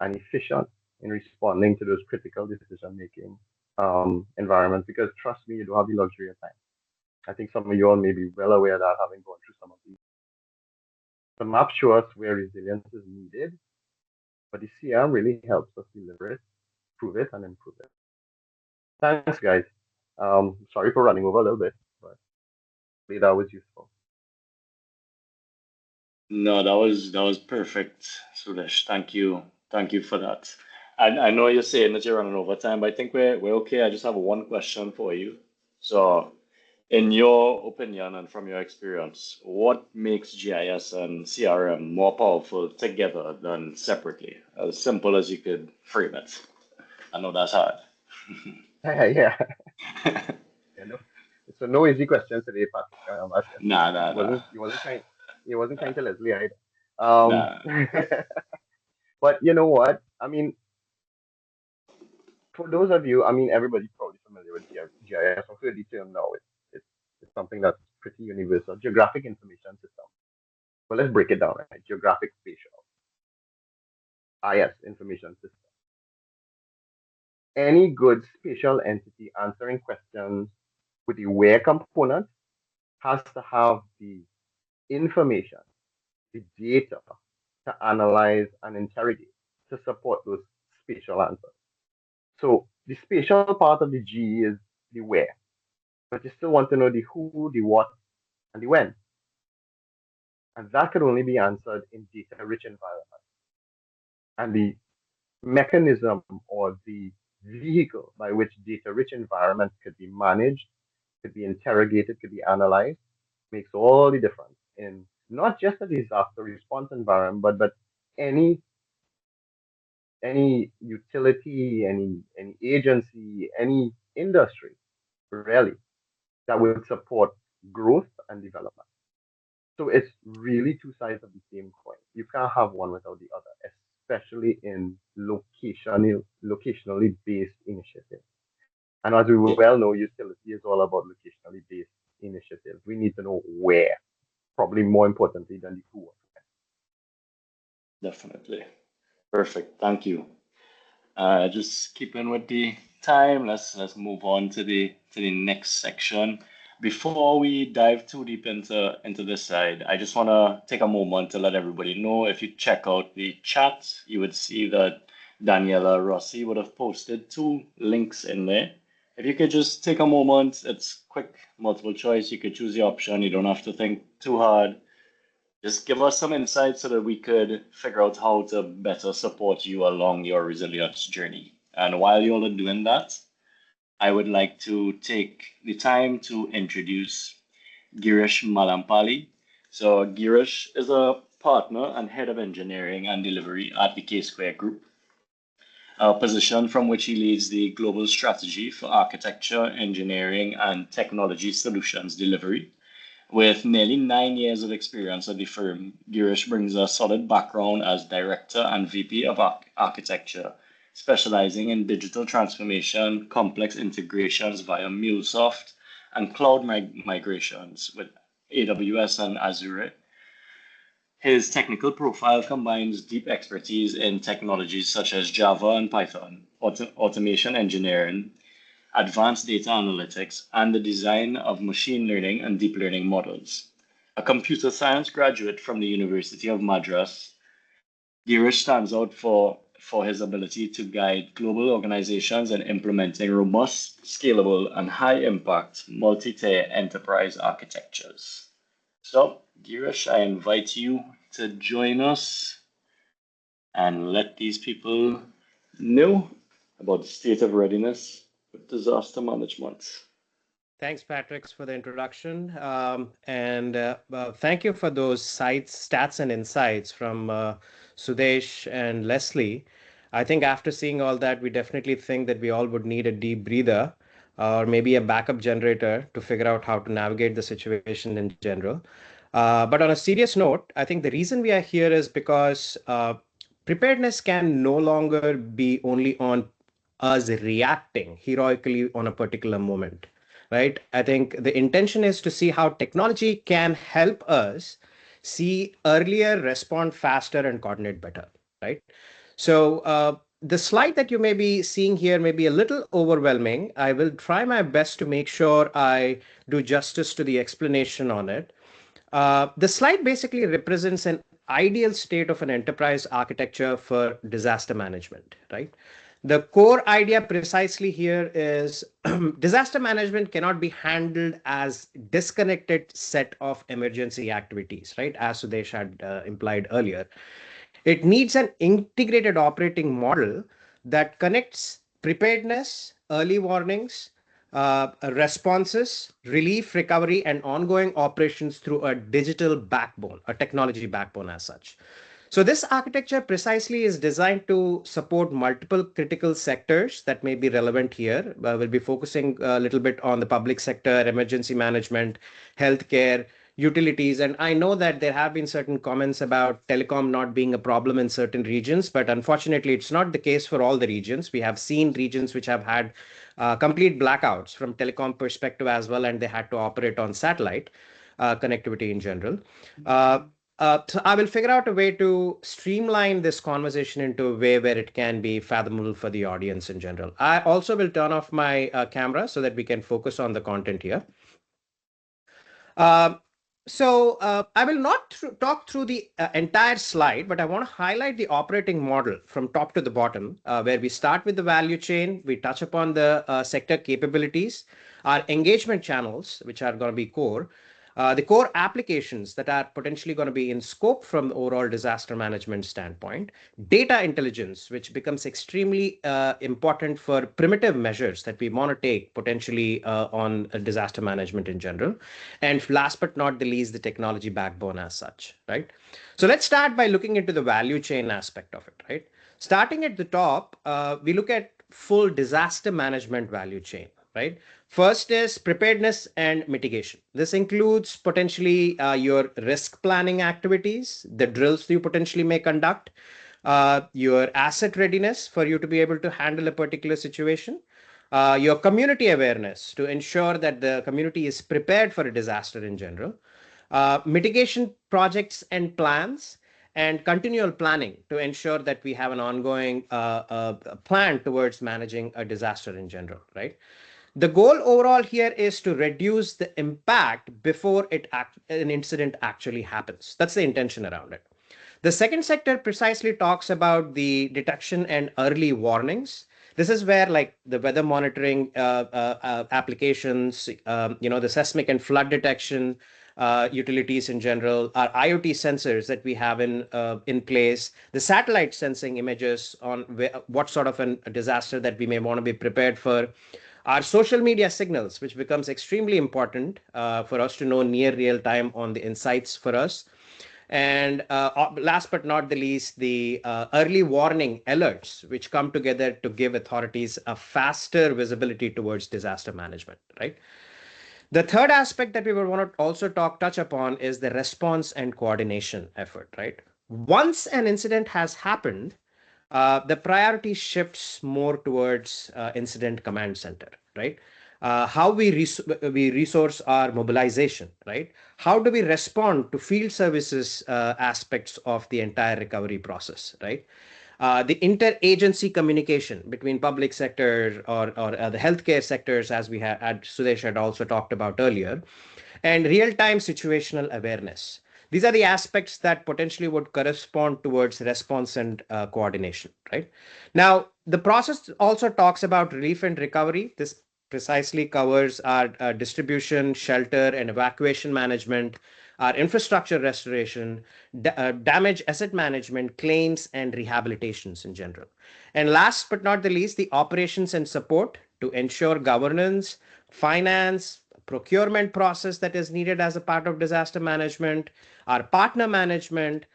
and efficient in responding to those critical decision-making environments. Because trust me, you don't have the luxury of time. I think some of you all may be well aware of that, having gone through some of these. The map shows us where resilience is needed, but the CRM really helps us deliver it, prove it, and improve it. Thanks, guys. Sorry for running over a little bit, but hopefully that was useful. No, that was perfect, Suresh. Thank you for that. I know you're saying that you're running over time, but I think we're okay. I just have one question for you. So, in your opinion and from your experience, what makes GIS and CRM more powerful together than separately? As simple as you could frame it. I know that's hard. Yeah, it's a no easy question today, Patrick. Nah. You wasn't kind to Leslie either. Nah. But you know what? I mean, for those of you, I mean, everybody's probably familiar with GIS. I've heard the term now. It's something that's pretty universal. Geographic Information System. Well, let's break it down, right? Geographic spatial, IS, information system. Any good spatial entity answering questions with the where component has to have the information, the data to analyze and interrogate to support those spatial answers. So the spatial part of the G is the where, but you still want to know the who, the what, and the when. And that could only be answered in data-rich environments. And the mechanism or the vehicle by which data-rich environments could be managed, could be interrogated, could be analyzed, makes all the difference in not just a disaster response environment, but any any utility, any agency, any industry, really, that would support growth and development. So it's really two sides of the same coin. You can't have one without the other, especially in locationally based initiatives. And as we Yeah, well know, utility is all about locationally based initiatives. We need to know where, probably more importantly than the who. definitely. Perfect. Thank you. Just keeping with the time, let's move on to the next section. Before we dive too deep into this side, I just want to take a moment to let everybody know if you check out the chat, you would see that Daniela Rossi would have posted two links in there. If you could just take a moment, it's quick, multiple choice. You could choose the option. You don't have to think too hard. Just give us some insight so that we could figure out how to better support you along your resilience journey. And while you all are doing that, I would like to take the time to introduce Girish Malampali. So Girish is a partner and head of engineering and delivery at the Ksquare Group, a position from which he leads the global strategy for architecture, engineering, and technology solutions delivery. With nearly 9 years of experience at the firm, Girish brings a solid background as Director and VP of Architecture, specializing in digital transformation, complex integrations via MuleSoft, and cloud migrations with AWS and Azure. His technical profile combines deep expertise in technologies such as Java and Python, automation engineering, advanced data analytics, and the design of machine learning and deep learning models. A computer science graduate from the University of Madras, Girish stands out for his ability to guide global organizations in implementing robust, scalable, and high impact multi tier enterprise architectures. So, Girish, I invite you to join us and let these people know about the state of readiness with disaster management. Thanks, Patrick, for the introduction. And thank you for those stats and insights from Sudesh and Leslie. I think after seeing all that, we definitely think that we all would need a deep breather or maybe a backup generator to figure out how to navigate the situation in general. But on a serious note, I think the reason we are here is because preparedness can no longer be only on us reacting heroically on a particular moment, right? I think the intention is to see how technology can help us see earlier, respond faster, and coordinate better, right? So the slide that you may be seeing here may be a little overwhelming. I will try my best to make sure I do justice to the explanation on it. The slide basically represents an ideal state of an enterprise architecture for disaster management, right? The core idea precisely here is disaster management cannot be handled as disconnected set of emergency activities, right? As Sudesh had implied earlier. It needs an integrated operating model that connects preparedness, early warnings, responses, relief, recovery, and ongoing operations through a digital backbone, a technology backbone as such. So this architecture precisely is designed to support multiple critical sectors that may be relevant here. We'll be focusing a little bit on the public sector, emergency management, healthcare, utilities. And I know that there have been certain comments about telecom not being a problem in certain regions, but unfortunately, it's not the case for all the regions. We have seen regions which have had complete blackouts from telecom perspective as well, and they had to operate on satellite connectivity in general. So I will figure out a way to streamline this conversation into a way where it can be fathomable for the audience in general. I also will turn off my camera so that we can focus on the content here. I will not talk through the entire slide, but I want to highlight the operating model from top to the bottom, where we start with the value chain, we touch upon the sector capabilities, our engagement channels, which are going to be core, the core applications that are potentially going to be in scope from the overall disaster management standpoint, data intelligence, which becomes extremely important for primitive measures that we want to take potentially on disaster management in general. And last but not the least, the technology backbone as such, right? So let's start by looking into the value chain aspect of it, right? Starting at the top, we look at full disaster management value chain, right? First is preparedness and mitigation. This includes potentially your risk planning activities, the drills you potentially may conduct, your asset readiness for you to be able to handle a particular situation, your community awareness to ensure that the community is prepared for a disaster in general, mitigation projects and plans, and continual planning to ensure that we have an ongoing plan towards managing a disaster in general, right? The goal overall here is to reduce the impact before an incident actually happens. That's the intention around it. The second sector precisely talks about the detection and early warnings. This is where like the weather monitoring applications, the seismic and flood detection utilities in general, our IoT sensors that we have in place, the satellite sensing images on what sort of a disaster that we may want to be prepared for, our social media signals, which becomes extremely important for us to know near real time on the insights for us. And last but not the least, the early warning alerts, which come together to give authorities a faster visibility towards disaster management, right? The third aspect that we would want to also touch upon is the response and coordination effort, right? Once an incident has happened, the priority shifts more towards incident command center, right? How we resource our mobilization, right? How do we respond to field services aspects of the entire recovery process, right? The interagency communication between public sector or the healthcare sectors, as we had Sudesh had also talked about earlier, and real-time situational awareness. These are the aspects that potentially would correspond towards response and coordination, right? Now, the process also talks about relief and recovery. This precisely covers our distribution, shelter, and evacuation management, our infrastructure restoration, damage asset management, claims, and rehabilitations in general. And last but not the least, the operations and support to ensure governance, finance, procurement process that is needed as a part of disaster management, our partner management,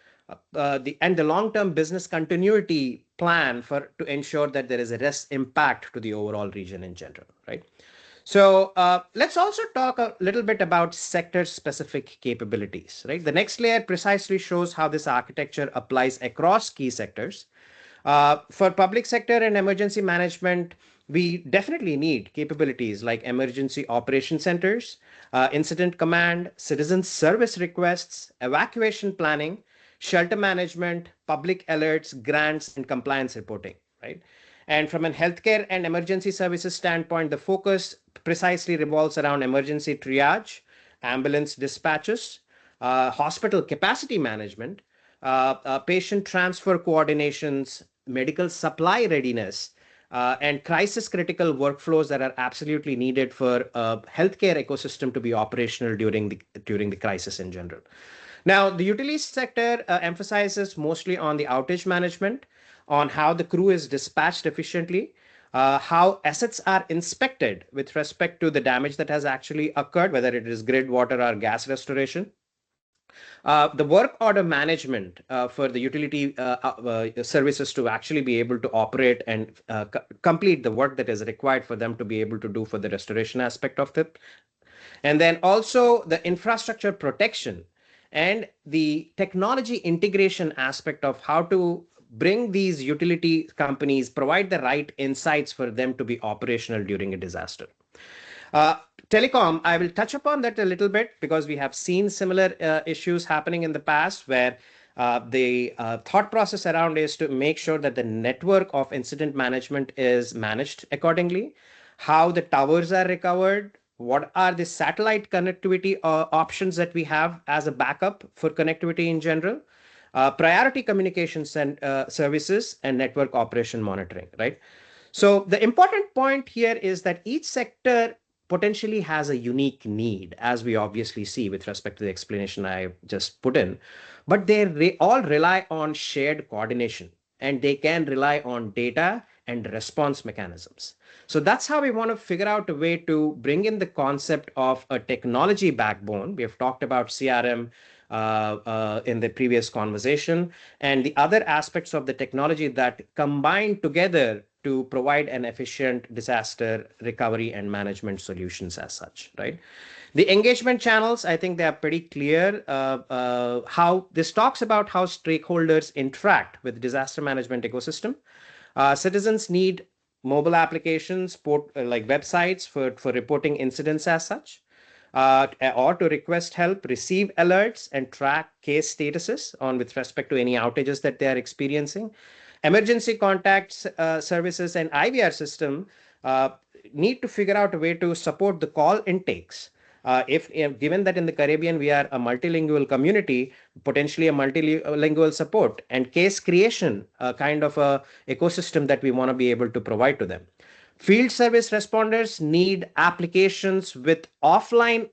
the long-term business continuity plan to ensure that there is a less impact to the overall region in general, right? So let's also talk a little bit about sector-specific capabilities, right? The next layer precisely shows how this architecture applies across key sectors. For public sector and emergency management, we definitely need capabilities like emergency operation centers, incident command, citizen service requests, evacuation planning, shelter management, public alerts, grants, and compliance reporting, right? And from a healthcare and emergency services standpoint, the focus precisely revolves around emergency triage, ambulance dispatches, hospital capacity management, patient transfer coordinations, medical supply readiness, and crisis critical workflows that are absolutely needed for healthcare ecosystem to be operational during the crisis in general. Now, the utilities sector emphasizes mostly on the outage management, on how the crew is dispatched efficiently, how assets are inspected with respect to the damage that has actually occurred, whether it is grid, water, or gas restoration. The work order management for the utility services to actually be able to operate and complete the work that is required for them to be able to do for the restoration aspect of it. And then also the infrastructure protection and the technology integration aspect of how to bring these utility companies, provide the right insights for them to be operational during a disaster. Telecom, I will touch upon that a little bit because we have seen similar issues happening in the past where the thought process around is to make sure that the network of incident management is managed accordingly, how the towers are recovered, what are the satellite connectivity options that we have as a backup for connectivity in general, priority communications and services, and network operation monitoring, right? So the important point here is that each sector potentially has a unique need, as we obviously see with respect to the explanation I just put in, but they all rely on shared coordination and they can rely on data and response mechanisms. So that's how we want to figure out a way to bring in the concept of a technology backbone. We have talked about CRM in the previous conversation, and the other aspects of the technology that combine together to provide an efficient disaster recovery and management solutions as such, right? The engagement channels, I think they are pretty clear. How this talks about how stakeholders interact with disaster management ecosystem. Citizens need mobile applications, like websites for reporting incidents as such, or to request help, receive alerts, and track case statuses on with respect to any outages that they are experiencing. Emergency contacts services and IVR system uh, need to figure out a way to support the call intakes. If given that in the Caribbean we are a multilingual community, potentially a multilingual support and case creation, kind of a ecosystem that we want to be able to provide to them. Field service responders need applications with offline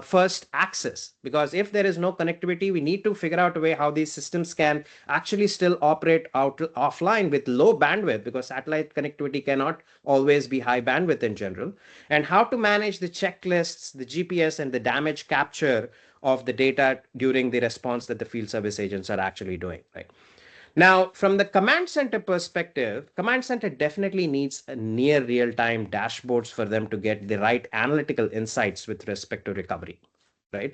first access, because if there is no connectivity, we need to figure out a way how these systems can actually still operate out offline with low bandwidth, because satellite connectivity cannot always be high bandwidth in general, and how to manage the checklists, the GPS, and the damage capture of the data during the response that the field service agents are actually doing, right? Now, from the command center perspective, command center definitely needs a near real-time dashboards for them to get the right analytical insights with respect to recovery, right?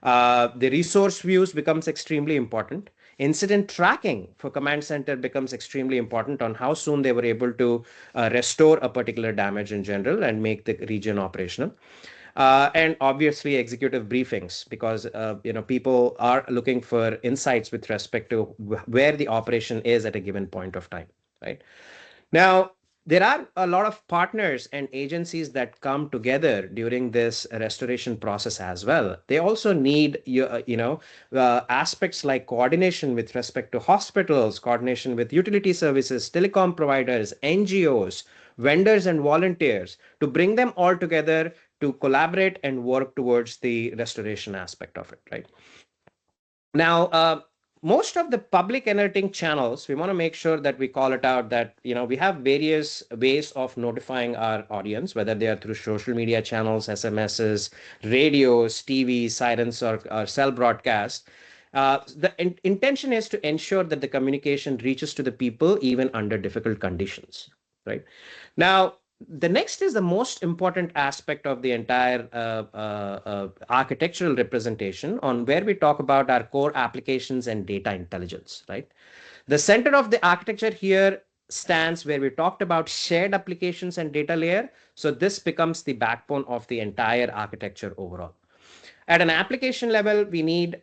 The resource views becomes extremely important. Incident tracking for command center becomes extremely important on how soon they were able to restore a particular damage in general and make the region operational. And obviously executive briefings, because people are looking for insights with respect to where the operation is at a given point of time, right? Now, there are a lot of partners and agencies that come together during this restoration process as well. They also need aspects like coordination with respect to hospitals, coordination with utility services, telecom providers, NGOs, vendors, and volunteers, to bring them all together to collaborate and work towards the restoration aspect of it, right? Now, most of the public alerting channels, we want to make sure that we call it out that, we have various ways of notifying our audience, whether they are through social media channels, SMSs, radios, TV, sirens, or cell broadcast. The intention is to ensure that the communication reaches to the people even under difficult conditions, right? Now, the next is the most important aspect of the entire architectural representation, on where we talk about our core applications and data intelligence, right? The center of the architecture here stands where we talked about shared applications and data layer. So this becomes the backbone of the entire architecture overall. At an application level, we need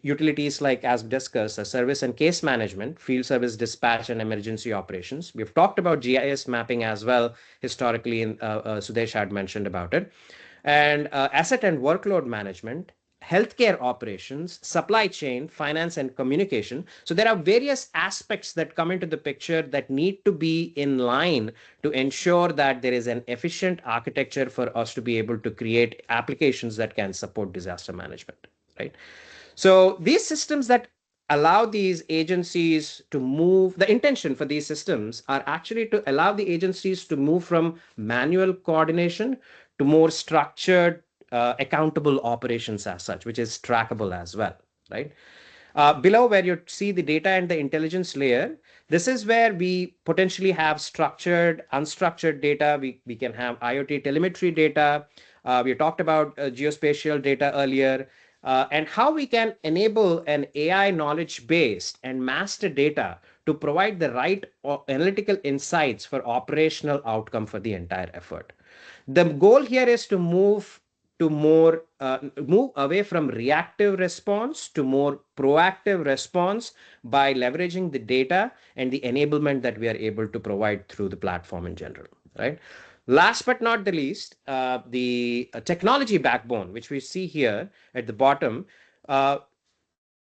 utilities like, as discussed, service and case management, field service dispatch, and emergency operations. We've talked about GIS mapping as well historically, and Sudesh had mentioned about it. And asset and workload management, healthcare operations, supply chain, finance, and communication. So there are various aspects that come into the picture that need to be in line to ensure that there is an efficient architecture for us to be able to create applications that can support disaster management, right? So these systems that allow these agencies to move, the intention for these systems are actually to allow the agencies to move from manual coordination to more structured, accountable operations as such, which is trackable as well, right? Below, where you see the data and the intelligence layer, this is where we potentially have structured, unstructured data. We can have IoT telemetry data. We talked about geospatial data earlier. and how we can enable an AI knowledge-based and master data to provide the right analytical insights for operational outcome for the entire effort. The goal here is to move away from reactive response to more proactive response by leveraging the data and the enablement that we are able to provide through the platform in general, right? Last but not the least, the technology backbone, which we see here at the bottom,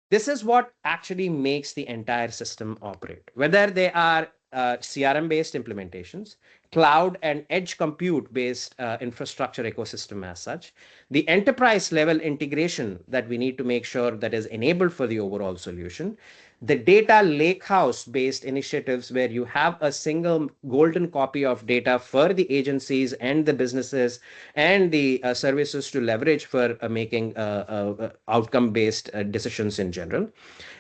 this is what actually makes the entire system operate. Whether they are CRM-based implementations, cloud and edge compute-based infrastructure ecosystem as such, the enterprise-level integration that we need to make sure that is enabled for the overall solution, the data lakehouse-based initiatives where you have a single golden copy of data for the agencies and the businesses and the services to leverage for making outcome-based decisions in general,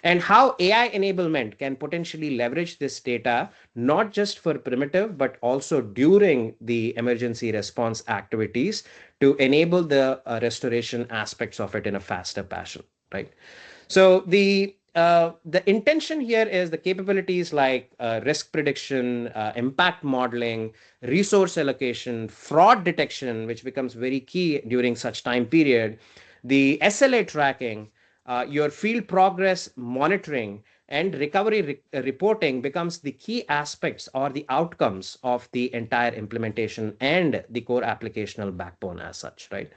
and how AI enablement can potentially leverage this data, not just for primitive, but also during the emergency response activities to enable the restoration aspects of it in a faster fashion, right? So the intention here is the capabilities like risk prediction, impact modeling, resource allocation, fraud detection, which becomes very key during such time period, the SLA tracking, your field progress monitoring, and recovery reporting becomes the key aspects or the outcomes of the entire implementation and the core applicational backbone as such, right?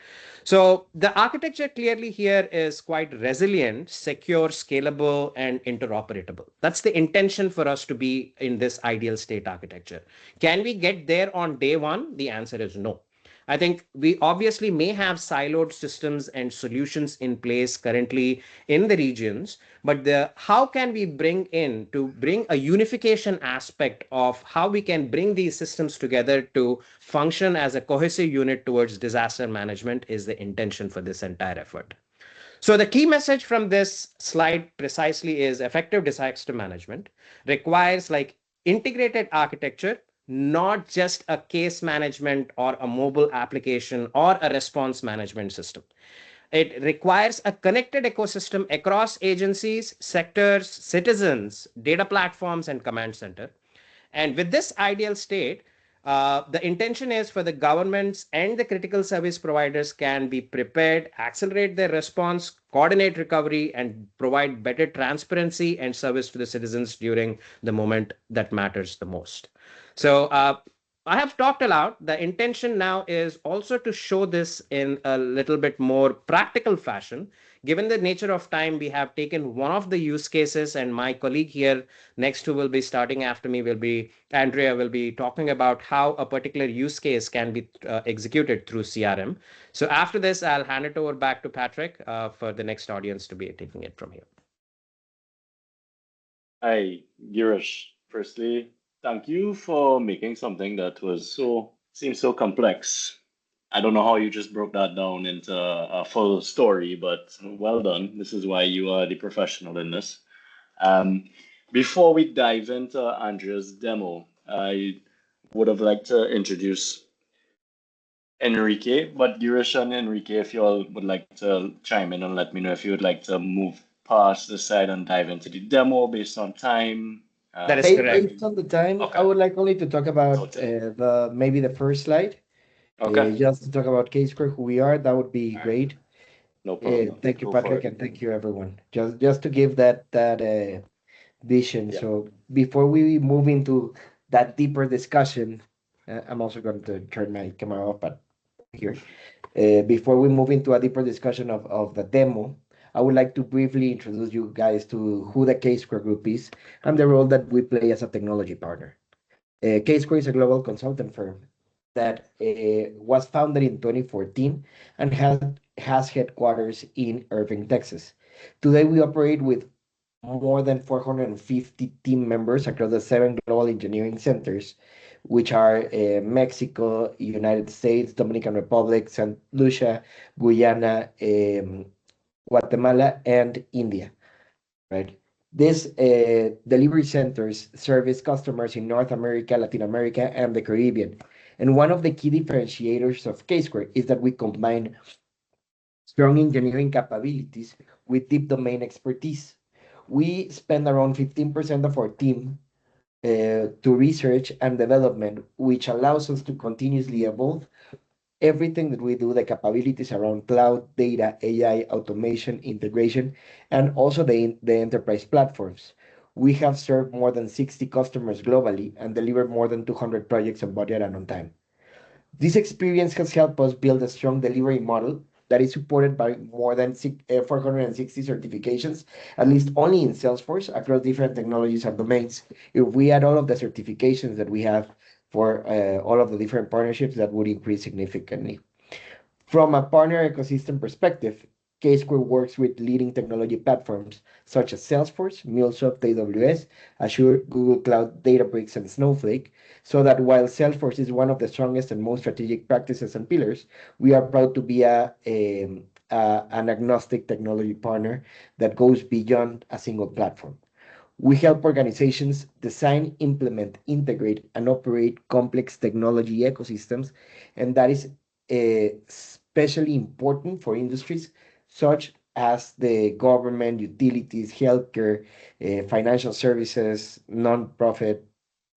So the architecture clearly here is quite resilient, secure, scalable, and interoperable. That's the intention for us to be in this ideal state architecture. Can we get there on day one? The answer is no. I think we obviously may have siloed systems and solutions in place currently in the regions, but how can we bring a unification aspect of how we can bring these systems together to function as a cohesive unit towards disaster management is the intention for this entire effort. So the key message from this slide precisely is effective disaster management requires like integrated architecture, not just a case management or a mobile application or a response management system. It requires a connected ecosystem across agencies, sectors, citizens, data platforms, and command center. And with this ideal state, the intention is for the governments and the critical service providers can be prepared, accelerate their response, coordinate recovery, and provide better transparency and service to the citizens during the moment that matters the most. So I have talked a lot. The intention now is also to show this in a little bit more practical fashion. Given the nature of time, we have taken one of the use cases, and my colleague here next who will be starting after me will be Andrea, will be talking about how a particular use case can be executed through CRM. So after this, I'll hand it over back to Patrick for the next audience to be taking it from here. Hi, Girish. Firstly, thank you for making something that seems so complex. I don't know how you just broke that down into a full story, but well done. This is why you are the professional in this. Before we dive into Andrea's demo, I would have liked to introduce Enrique, but Girish and Enrique, if you all would like to chime in and let me know if you would like to move past the side and dive into the demo based on time. That is correct. Based on the time, Okay. I would like only to talk about maybe the first slide. Okay. Just to talk about Ksquare, who we are, that would be great. No problem. Thank you, Go for Patrick, it. and thank you, everyone. Just to give that vision. Yeah. So before we move into that deeper discussion, I'm also going to turn my camera off, but here. Before we move into a deeper discussion of the demo, I would like to briefly introduce you guys to who the Ksquare Group is and the role that we play as a technology partner. Ksquare is a global consultant firm that was founded in 2014 and has headquarters in Irving, Texas. Today, we operate with more than 450 team members across the 7 global engineering centers, which are Mexico, United States, Dominican Republic, St. Lucia, Guyana, Guatemala, and India, right? These delivery centers service customers in North America, Latin America, and the Caribbean. And one of the key differentiators of Ksquare is that we combine strong engineering capabilities with deep domain expertise. We spend around 15% of our team to research and development, which allows us to continuously evolve everything that we do, the capabilities around cloud, data, AI, automation, integration, and also the enterprise platforms. We have served more than 60 customers globally and delivered more than 200 projects on budget and on time. This experience has helped us build a strong delivery model that is supported by more than 460 certifications, at least only in Salesforce, across different technologies and domains. If we add all of the certifications that we have for all of the different partnerships, that would increase significantly. From a partner ecosystem perspective, Ksquare works with leading technology platforms such as Salesforce, MuleSoft, AWS, Azure, Google Cloud, Databricks, and Snowflake, so that while Salesforce is one of the strongest and most strategic practices and pillars, we are proud to be an agnostic technology partner that goes beyond a single platform. We help organizations design, implement, integrate, and operate complex technology ecosystems, and that is especially important for industries such as the government, utilities, healthcare, financial services, nonprofit,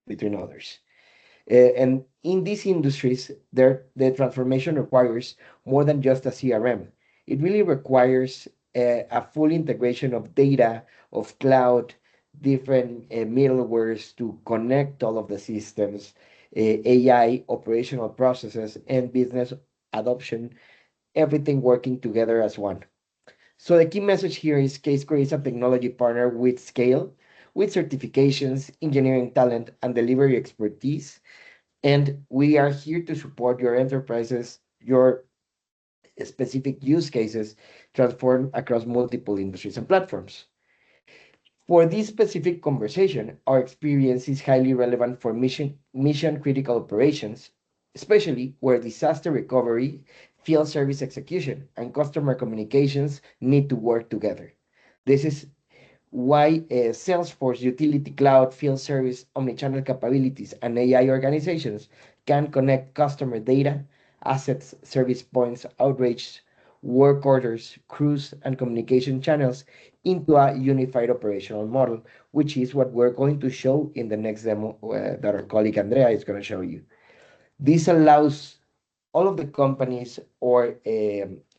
between others. And in these industries, the transformation requires more than just a CRM. It really requires a full integration of data, of cloud, different middlewares to connect all of the systems, AI, operational processes, and business adoption, everything working together as one. So the key message here is Ksquare is a technology partner with scale, with certifications, engineering talent, and delivery expertise. And we are here to support your enterprises, your specific use cases, transform across multiple industries and platforms. For this specific conversation, our experience is highly relevant for mission critical operations, especially where disaster recovery, field service execution, and customer communications need to work together. This is why Salesforce, utility cloud, field service, omnichannel capabilities, and AI organizations can connect customer data, assets, service points, outreach, work orders, crews, and communication channels into a unified operational model, which is what we're going to show in the next demo that our colleague Andrea is going to show you. This allows all of the companies or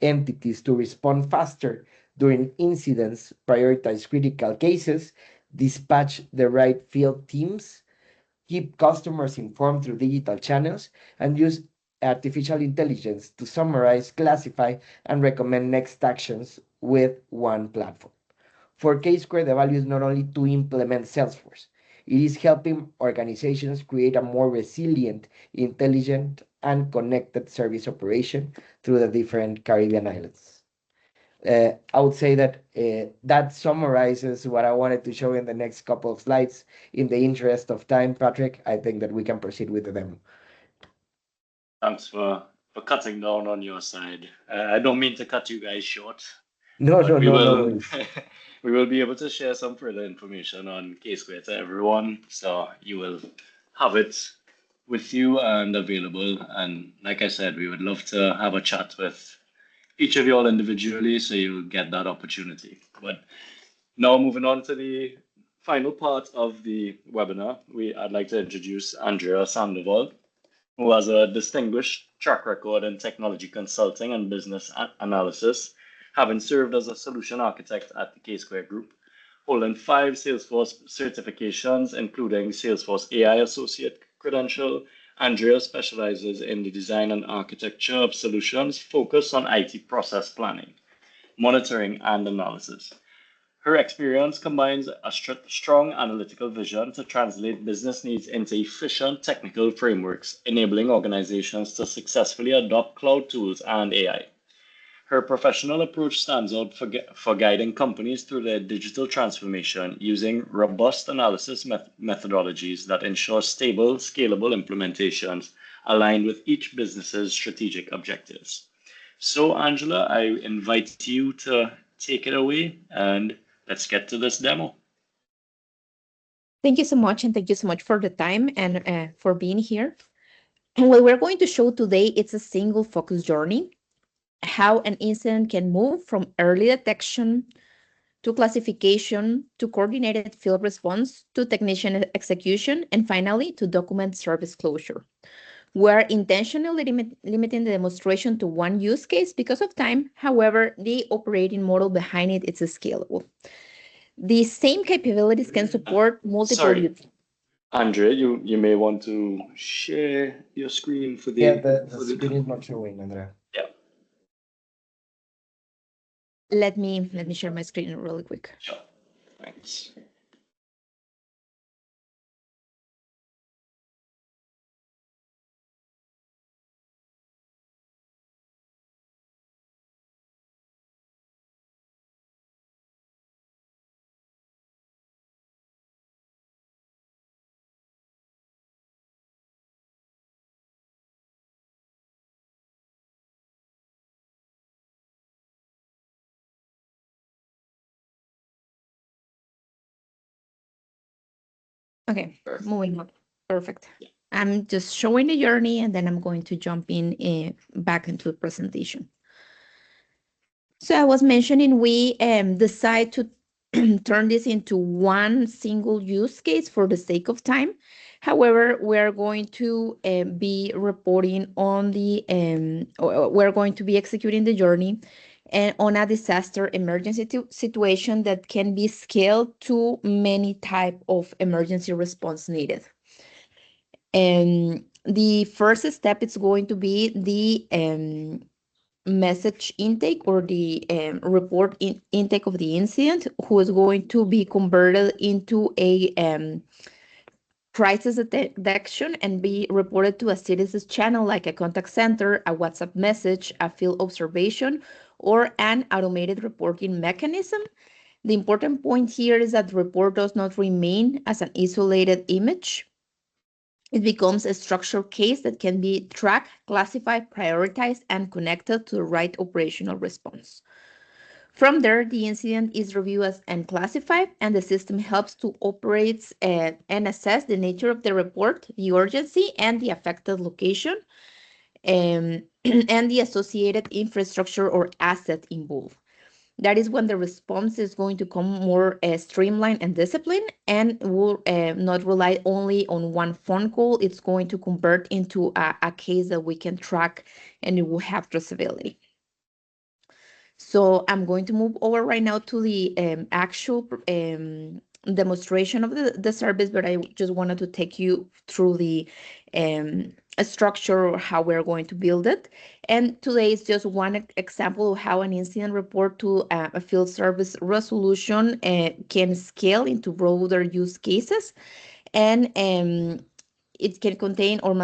entities to respond faster during incidents, prioritize critical cases, dispatch the right field teams, keep customers informed through digital channels, and use artificial intelligence to summarize, classify, and recommend next actions with one platform. For Ksquare, the value is not only to implement Salesforce, it is helping organizations create a more resilient, intelligent, and connected service operation through the different Caribbean islands. I would say that that summarizes what I wanted to show in the next couple of slides. In the interest of time, Patrick, I think that we can proceed with the demo. Thanks for cutting down on your side. I don't mean to cut you guys short. No. We will be able to share some further information on Ksquare to everyone, so you will have it with you and available. And like I said, we would love to have a chat with each of you all individually, so you'll get that opportunity. But now moving on to the final part of the webinar, I'd like to introduce Andrea Sandoval, who has a distinguished track record in technology consulting and business analysis, having served as a solution architect at the Ksquare Group, holding 5 Salesforce certifications, including Salesforce AI Associate credential. Andrea specializes in the design and architecture of solutions focused on IT process planning, monitoring, and analysis. Her experience combines a strong analytical vision to translate business needs into efficient technical frameworks, enabling organizations to successfully adopt cloud tools and AI. Her professional approach stands out for guiding companies through their digital transformation using robust analysis methodologies that ensure stable, scalable implementations aligned with each business's strategic objectives. So, Angela, I invite you to take it away and let's get to this demo. Thank you so much, and thank you so much for the time and for being here. And what we're going to show today, it's a single focus journey. how an incident can move from early detection to classification, to coordinated field response, to technician execution, and finally to document service closure. We're intentionally limiting the demonstration to one use case because of time. However, the operating model behind it is scalable. The same capabilities can support multiple Sorry, use. Andre, you may want to share your screen for the Yeah, the screen is not showing, Andrea. yeah, Let me share my screen really quick. sure. Thanks. Okay, Perfect. moving on. Perfect. Yeah. I'm just showing the journey and then I'm going to jump in back into the presentation. So I was mentioning we decide to turn this into one single use case for the sake of time. However, we're going to be reporting on the, we're going to be executing the journey and on a disaster emergency situation that can be scaled to many type of emergency response needed. And the first step is going to be the message intake or the report intake of the incident, who is going to be converted into a crisis detection and be reported to a citizens channel like a contact center, a WhatsApp message, a field observation, or an automated reporting mechanism. The important point here is that the report does not remain as an isolated image. It becomes a structured case that can be tracked, classified, prioritized, and connected to the right operational response. From there, the incident is reviewed and classified, and the system helps to operate and assess the nature of the report, the urgency, and the affected location, and the associated infrastructure or asset involved. That is when the response is going to come more streamlined and disciplined and will not rely only on one phone call. It's going to convert into a case that we can track and it will have traceability. So I'm going to move over right now to the actual demonstration of the service, but I just wanted to take you through the structure or how we're going to build it. And today is just one example of how an incident report to a field service resolution can scale into broader use cases. And it can contain or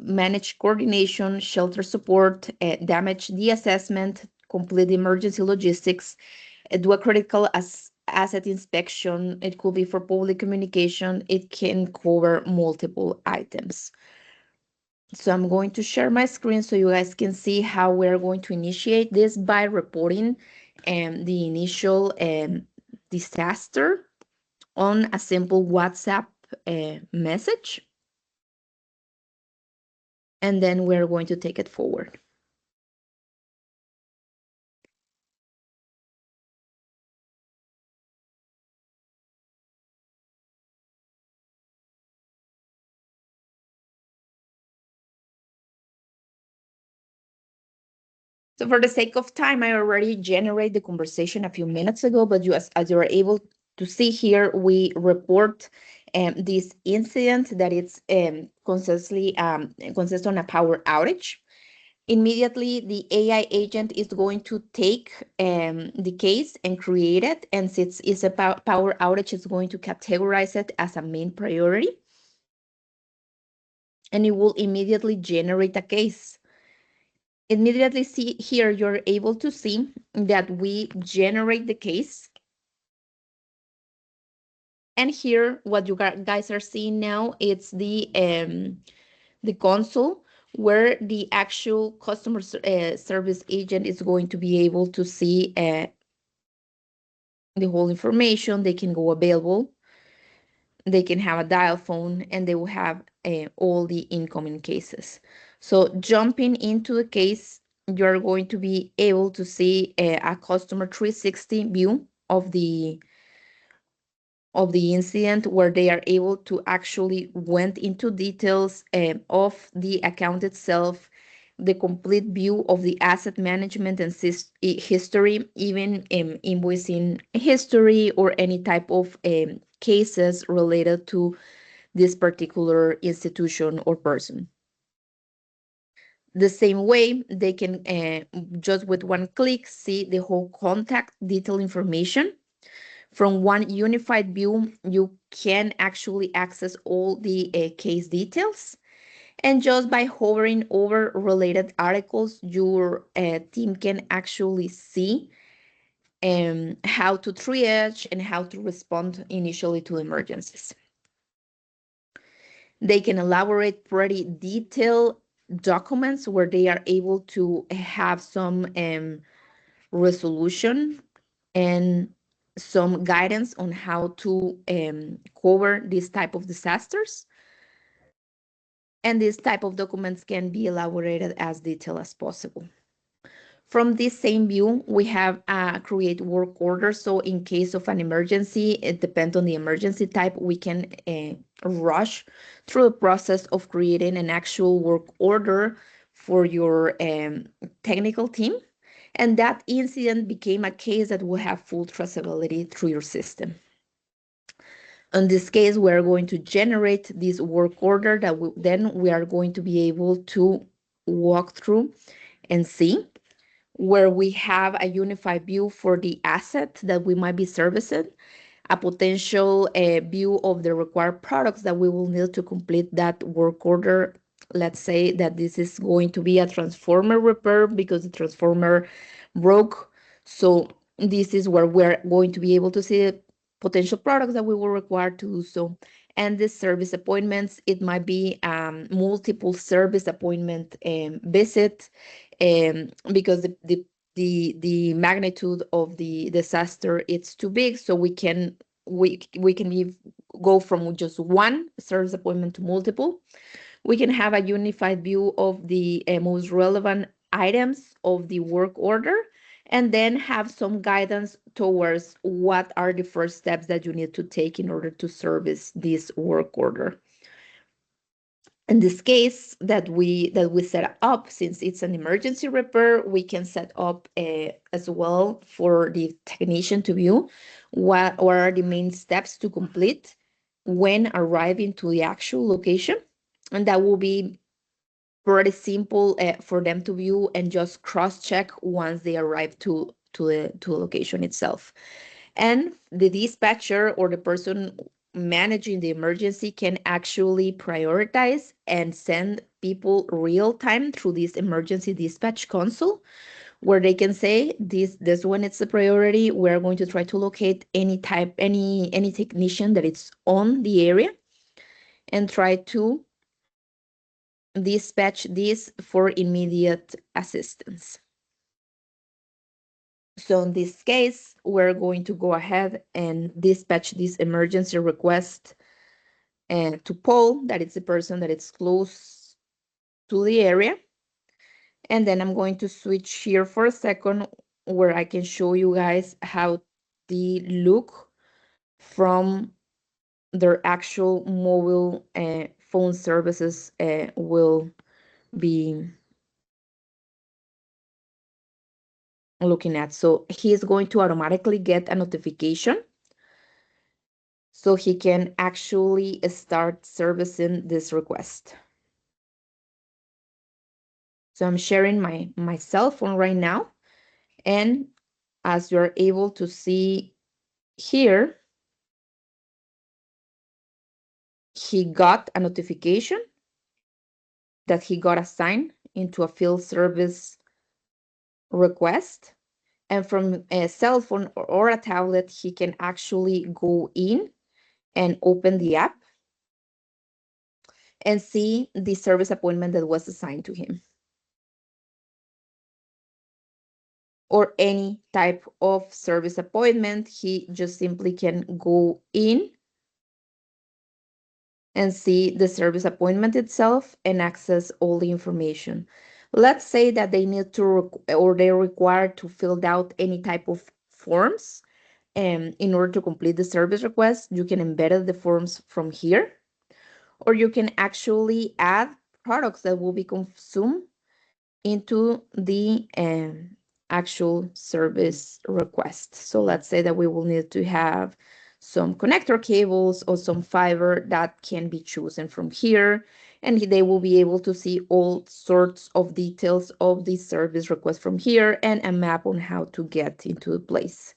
manage coordination, shelter support, damage de-assessment, complete emergency logistics, do a critical asset inspection. It could be for public communication. It can cover multiple items. So I'm going to share my screen so you guys can see how we're going to initiate this by reporting the initial disaster on a simple WhatsApp message. And then we're going to take it forward. So for the sake of time, I already generated the conversation a few minutes ago, but as you are able to see here, we report this incident that it's consists on a power outage. Immediately, the AI agent is going to take the case and create it, and since it's a power outage, it's going to categorize it as a main priority, and it will immediately generate a case. Immediately see here, you're able to see that we generate the case. And here, what you guys are seeing now, it's the console where the actual customer service agent is going to be able to see the whole information. They can go available. They can have a dial phone, and they will have all the incoming cases. So jumping into the case, you're going to be able to see a customer 360 view of the incident, where they are able to actually went into details of the account itself, the complete view of the asset management and history, even invoicing history or any type of cases related to this particular institution or person. The same way, they can just with one click see the whole contact detail information. From one unified view, you can actually access all the case details. And just by hovering over related articles, your team can actually see how to triage and how to respond initially to emergencies. They can elaborate pretty detailed documents where they are able to have some resolution and some guidance on how to cover this type of disasters. And this type of documents can be elaborated as detailed as possible. From this same view, we have a create work order. So in case of an emergency, it depends on the emergency type, we can rush through the process of creating an actual work order for your technical team. And that incident became a case that will have full traceability through your system. In this case, we're going to generate this work order that then we are going to be able to walk through and see, where we have a unified view for the asset that we might be servicing, a potential view of the required products that we will need to complete that work order. Let's say that this is going to be a transformer repair because the transformer broke. So this is where we're going to be able to see potential products that we will require to do so. And the service appointments, it might be multiple service appointment visit, because the magnitude of the disaster, it's too big, so we can go from just one service appointment to multiple. We can have a unified view of the most relevant items of the work order, and then have some guidance towards what are the first steps that you need to take in order to service this work order. In this case that we set up, since it's an emergency repair, we can set up as well for the technician to view what are the main steps to complete when arriving to the actual location. And that will be pretty simple for them to view and just cross-check once they arrive to the location itself. And the dispatcher or the person managing the emergency can actually prioritize and send people real time through this emergency dispatch console, where they can say this one, it's a priority. We're going to try to locate any technician that is on the area and try to dispatch this for immediate assistance. So in this case, we're going to go ahead and dispatch this emergency request to Paul, that is the person that is close to the area. And then I'm going to switch here for a second, where I can show you guys how the look from their actual mobile phone services will be looking at. So he's going to automatically get a notification, so he can actually start servicing this request. So I'm sharing my cell phone right now, and as you're able to see here, he got a notification that he got assigned into a field service request. And from a cell phone or a tablet, he can actually go in and open the app and see the service appointment that was assigned to him, or any type of service appointment. He just simply can go in and see the service appointment itself and access all the information. Let's say that they need to, or they're required to fill out any type of forms. In order to complete the service request, you can embed the forms from here, or you can actually add products that will be consumed into the actual service request. So let's say that we will need to have some connector cables or some fiber that can be chosen from here, and they will be able to see all sorts of details of the service request from here and a map on how to get into the place.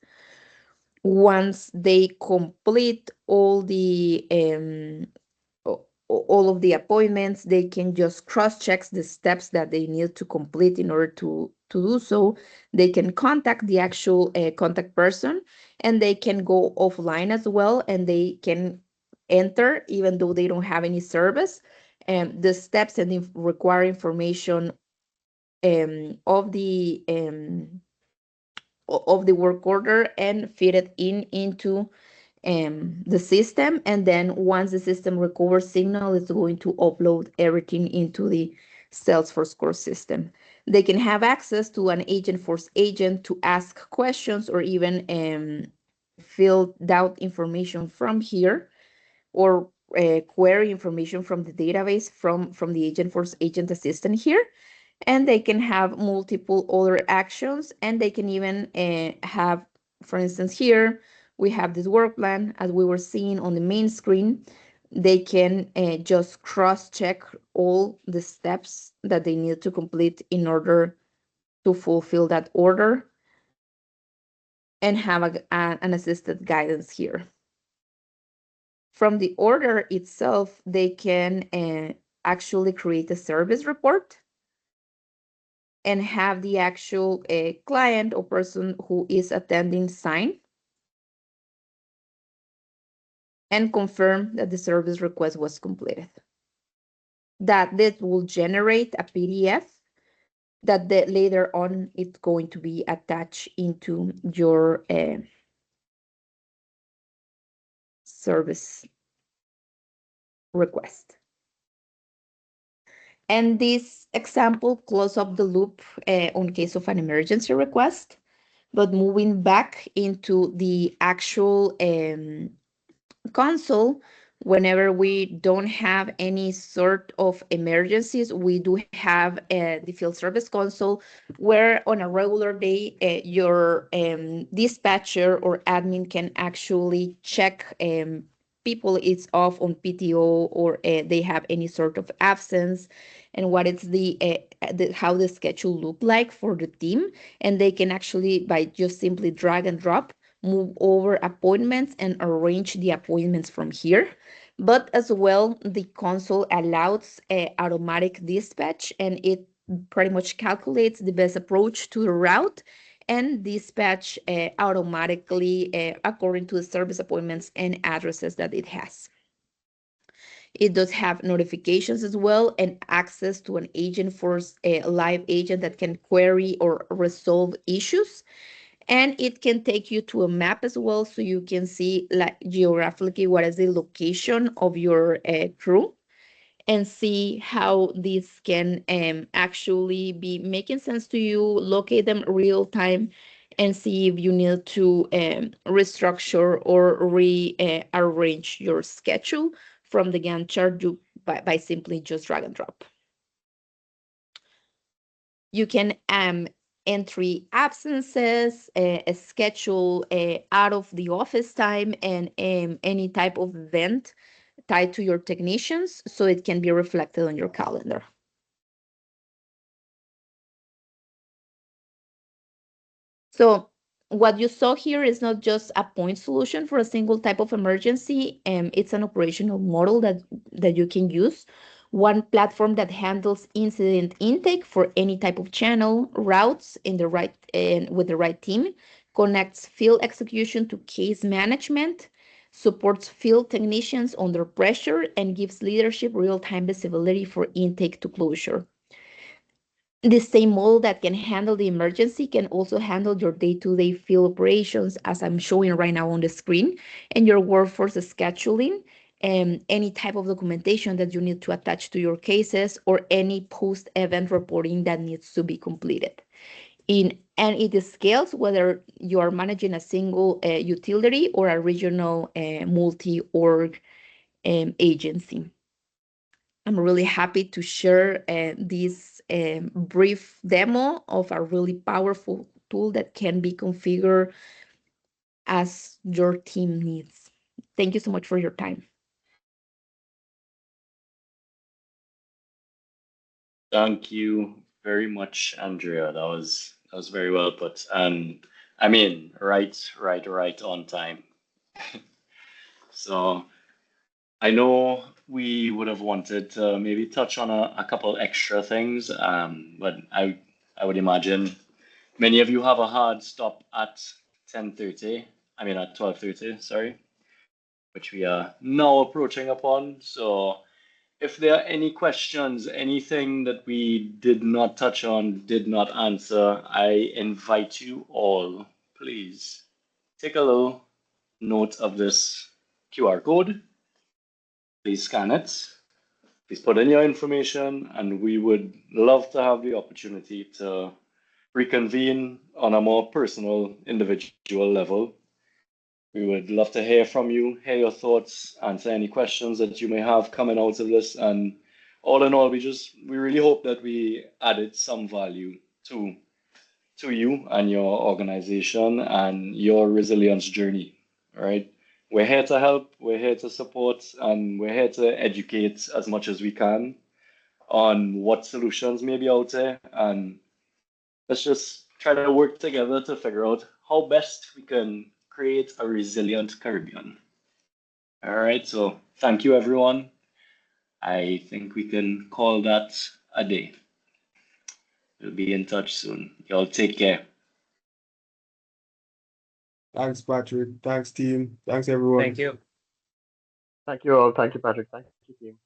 Once they complete all the all of the appointments, they can just cross-check the steps that they need to complete in order to do so. They can contact the actual contact person, and they can go offline as well, and they can enter, even though they don't have any service, the steps and the required information of the work order and feed it into the system. And then once the system recovers signal, it's going to upload everything into the Salesforce core system. They can have access to an Agentforce agent to ask questions or even fill out information from here, or query information from the database from the Agentforce agent assistant here. And they can have multiple other actions, and they can even have, for instance, here we have this work plan as we were seeing on the main screen. They can just cross-check all the steps that they need to complete in order to fulfill that order, and have an assisted guidance here. From the order itself, they can actually create a service report and have the actual client or person who is attending sign and confirm that the service request was completed. This will generate a PDF that later on it's going to be attached into your service request. And this example close up the loop on case of an emergency request, but moving back into the actual console, whenever we don't have any sort of emergencies, we do have the field service console, where on a regular day your dispatcher or admin can actually check people is off on PTO, or they have any sort of absence, and what is how the schedule look like for the team. And they can actually, by just simply drag and drop, move over appointments and arrange the appointments from here. But as well, the console allows automatic dispatch, and it pretty much calculates the best approach to the route and dispatch automatically according to the service appointments and addresses that it has. It does have notifications as well, and access to an Agentforce live agent that can query or resolve issues. And it can take you to a map as well, so you can see, like, geographically what is the location of your crew, and see how this can actually be making sense to you, locate them real time, and see if you need to restructure or rearrange your schedule from the Gantt chart by simply just drag and drop. You can entry absences, a schedule out of the office time, and any type of event tied to your technicians, so it can be reflected on your calendar. So what you saw here is not just a point solution for a single type of emergency. It's an operational model that you can use. One platform that handles incident intake for any type of channel, routes in the right and with the right team, connects field execution to case management, supports field technicians under pressure, and gives leadership real-time visibility for intake to closure. The same model that can handle the emergency can also handle your day-to-day field operations, as I'm showing right now on the screen, and your workforce scheduling, any type of documentation that you need to attach to your cases, or any post-event reporting that needs to be completed. And it scales whether you are managing a single utility or a regional multi-org agency. I'm really happy to share this brief demo of a really powerful tool that can be configured as your team needs. Thank you so much for your time. Thank you very much, Andrea. That was very well put. And I mean, right on time. So I know we would have wanted to maybe touch on a couple extra things, but I would imagine many of you have a hard stop at 10:30. I mean at 12:30, sorry, which we are now approaching upon. So if there are any questions, anything that we did not touch on, did not answer, I invite you all, please take a little note of this QR code. Please scan it. Please put in your information, and we would love to have the opportunity to reconvene on a more personal, individual level. We would love to hear from you, hear your thoughts, answer any questions that you may have coming out of this. And all in all, we really hope that we added some value to you and your organization and your resilience journey. All right. We're here to help, we're here to support, and we're here to educate as much as we can on what solutions may be out there. And let's just try to work together to figure out how best we can create a resilient Caribbean. All right, so thank you, everyone. I think we can call that a day. We'll be in touch soon. Y'all take care. Thanks, Patrick. Thanks, team. Thanks, everyone. Thank you. Thank you all. Thank you, Patrick. Thank you, team.